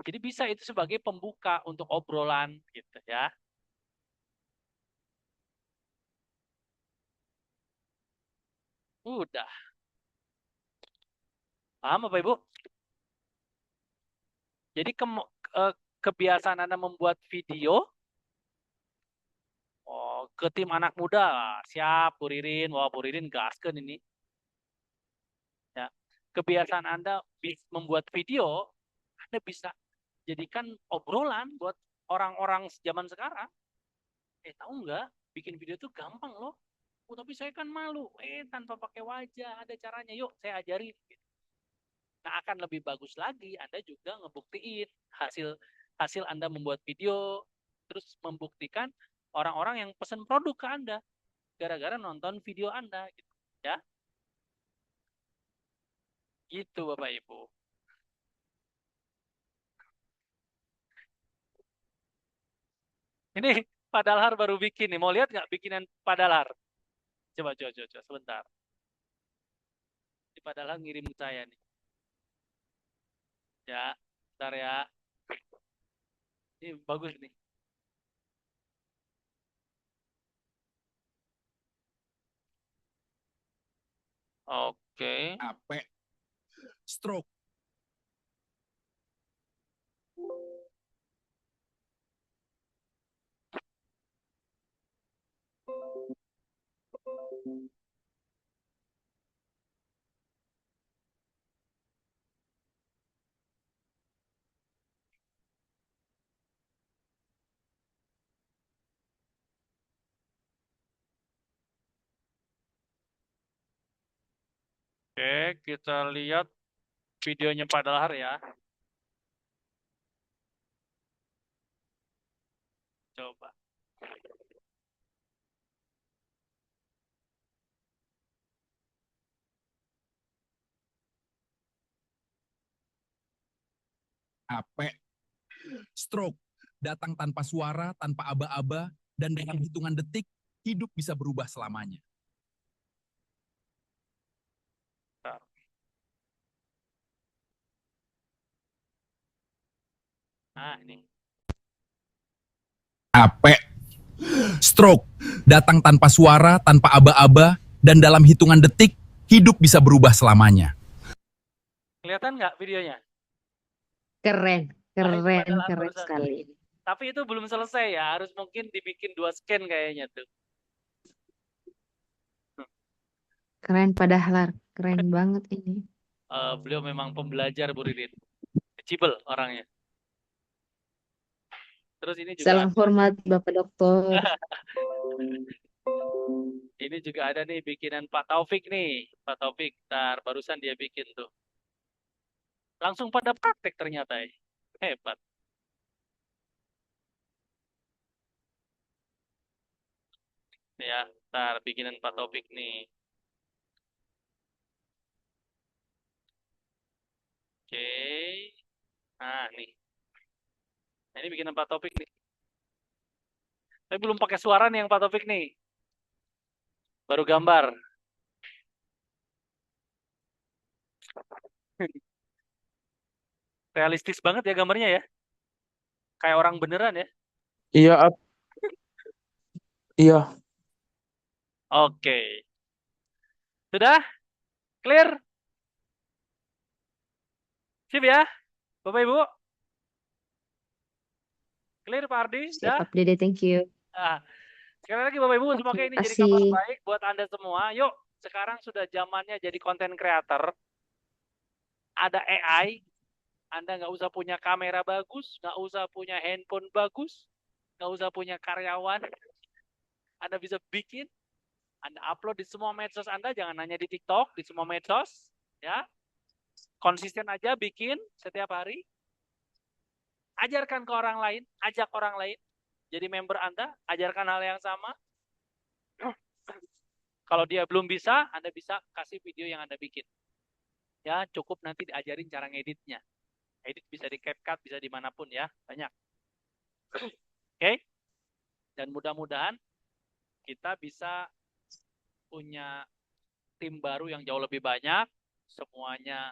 Jadi bisa itu sebagai pembuka untuk obrolan gitu ya. Udah. Paham Bapak Ibu? Jadi kebiasaan Anda membuat video ke tim anak muda, siap Bu Ririn, wah Bu Ririn gaskeun ini. Ya. Kebiasaan Anda membuat video, Anda bisa jadikan obrolan buat orang-orang zaman sekarang. Tahu nggak, bikin video itu gampang loh. Oh, tapi saya kan malu. Tanpa pakai wajah, ada caranya. Yuk, saya ajarin. Nah, akan lebih bagus lagi Anda juga ngebuktiin hasil Anda membuat video, terus membuktikan orang-orang yang pesan produk ke Anda gara-gara nonton video Anda, gitu ya. Gitu Bapak Ibu. Ini Padalhar baru bikin nih. Mau lihat nggak bikinan Padalhar? Coba sebentar. Ini Padalhar ngirim ke saya nih. Ya, bentar ya. Ini bagus nih. Oke. Ape. Stroke. Oke, kita lihat videonya Padalhar ya. Coba. Ape. Stroke. Datang tanpa suara, tanpa aba-aba, dan dalam hitungan detik, hidup bisa berubah selamanya. Nah, ini. Ape. Stroke. Datang tanpa suara, tanpa aba-aba, dan dalam hitungan detik, hidup bisa berubah selamanya. Kelihatan nggak videonya? Keren Padalhar sekali. Tapi itu belum selesai ya, harus mungkin dibikin 2 scan kayaknya tuh. Keren Padahlar, keren banget ini. Beliau memang pembelajar Bu Ririn. Kecibel orangnya. Terus ini juga Salam hormat Bapak Dokter. ini juga ada nih bikinan Pak Taufik nih. Pak Taufik, barusan dia bikin tuh. Langsung pada praktek ternyata ya. Hebat. Ya, Ntar bikinin 4 topik nih. Oke. Nah, nih. Nah, ini bikin 4 topik nih. Tapi belum pakai suara nih yang 4 topik nih. Baru gambar. Realistis banget ya gambarnya ya. Kayak orang beneran ya. Iya, iya. Oke. Sudah? Clear? Sip ya? Bapak Ibu? Clear Pak Ardi? Siap, Dah? Pak Dede, thank you. Nah, sekali lagi Bapak Ibu, semoga ini jadi Terima kabar kasih. baik buat Anda semua. Yuk, sekarang sudah zamannya jadi content creator. Ada AI, Anda nggak usah punya kamera bagus, nggak usah punya handphone bagus, nggak usah punya karyawan. Anda bisa bikin, Anda upload di semua medsos Anda, jangan hanya di TikTok, di semua medsos. Ya, konsisten aja bikin setiap hari. Ajarkan ke orang lain, ajak orang lain. Jadi member Anda, ajarkan hal yang sama. Kalau dia belum bisa, Anda bisa kasih video yang Anda bikin. Ya, cukup nanti diajarin cara ngeditnya. Edit bisa di CapCut, bisa dimanapun ya, banyak. Oke? Dan mudah-mudahan kita bisa punya tim baru yang jauh lebih banyak, semuanya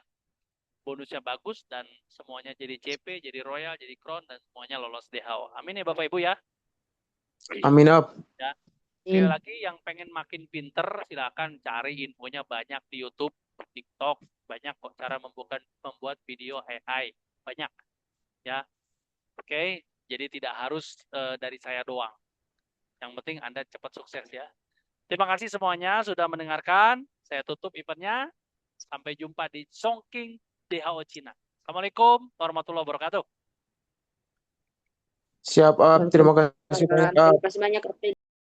bonusnya bagus, dan semuanya jadi CP, jadi Royal, jadi Crown, dan semuanya lolos DHO. Amin ya Bapak Ibu ya. Amin, Op. Ya. Sekali lagi yang pengen makin pinter, silakan cari infonya banyak di YouTube, TikTok, banyak kok cara membuat video AI, banyak. Ya. Oke, jadi tidak harus dari saya doang. Yang penting Anda cepat sukses ya. Terima kasih semuanya sudah mendengarkan. Saya tutup eventnya. Sampai jumpa di Chongqing DHO Cina. Assalamualaikum warahmatullahi wabarakatuh. Siap, Op. Terima kasih banyak, Op. Terima kasih banyak, Pak Dede.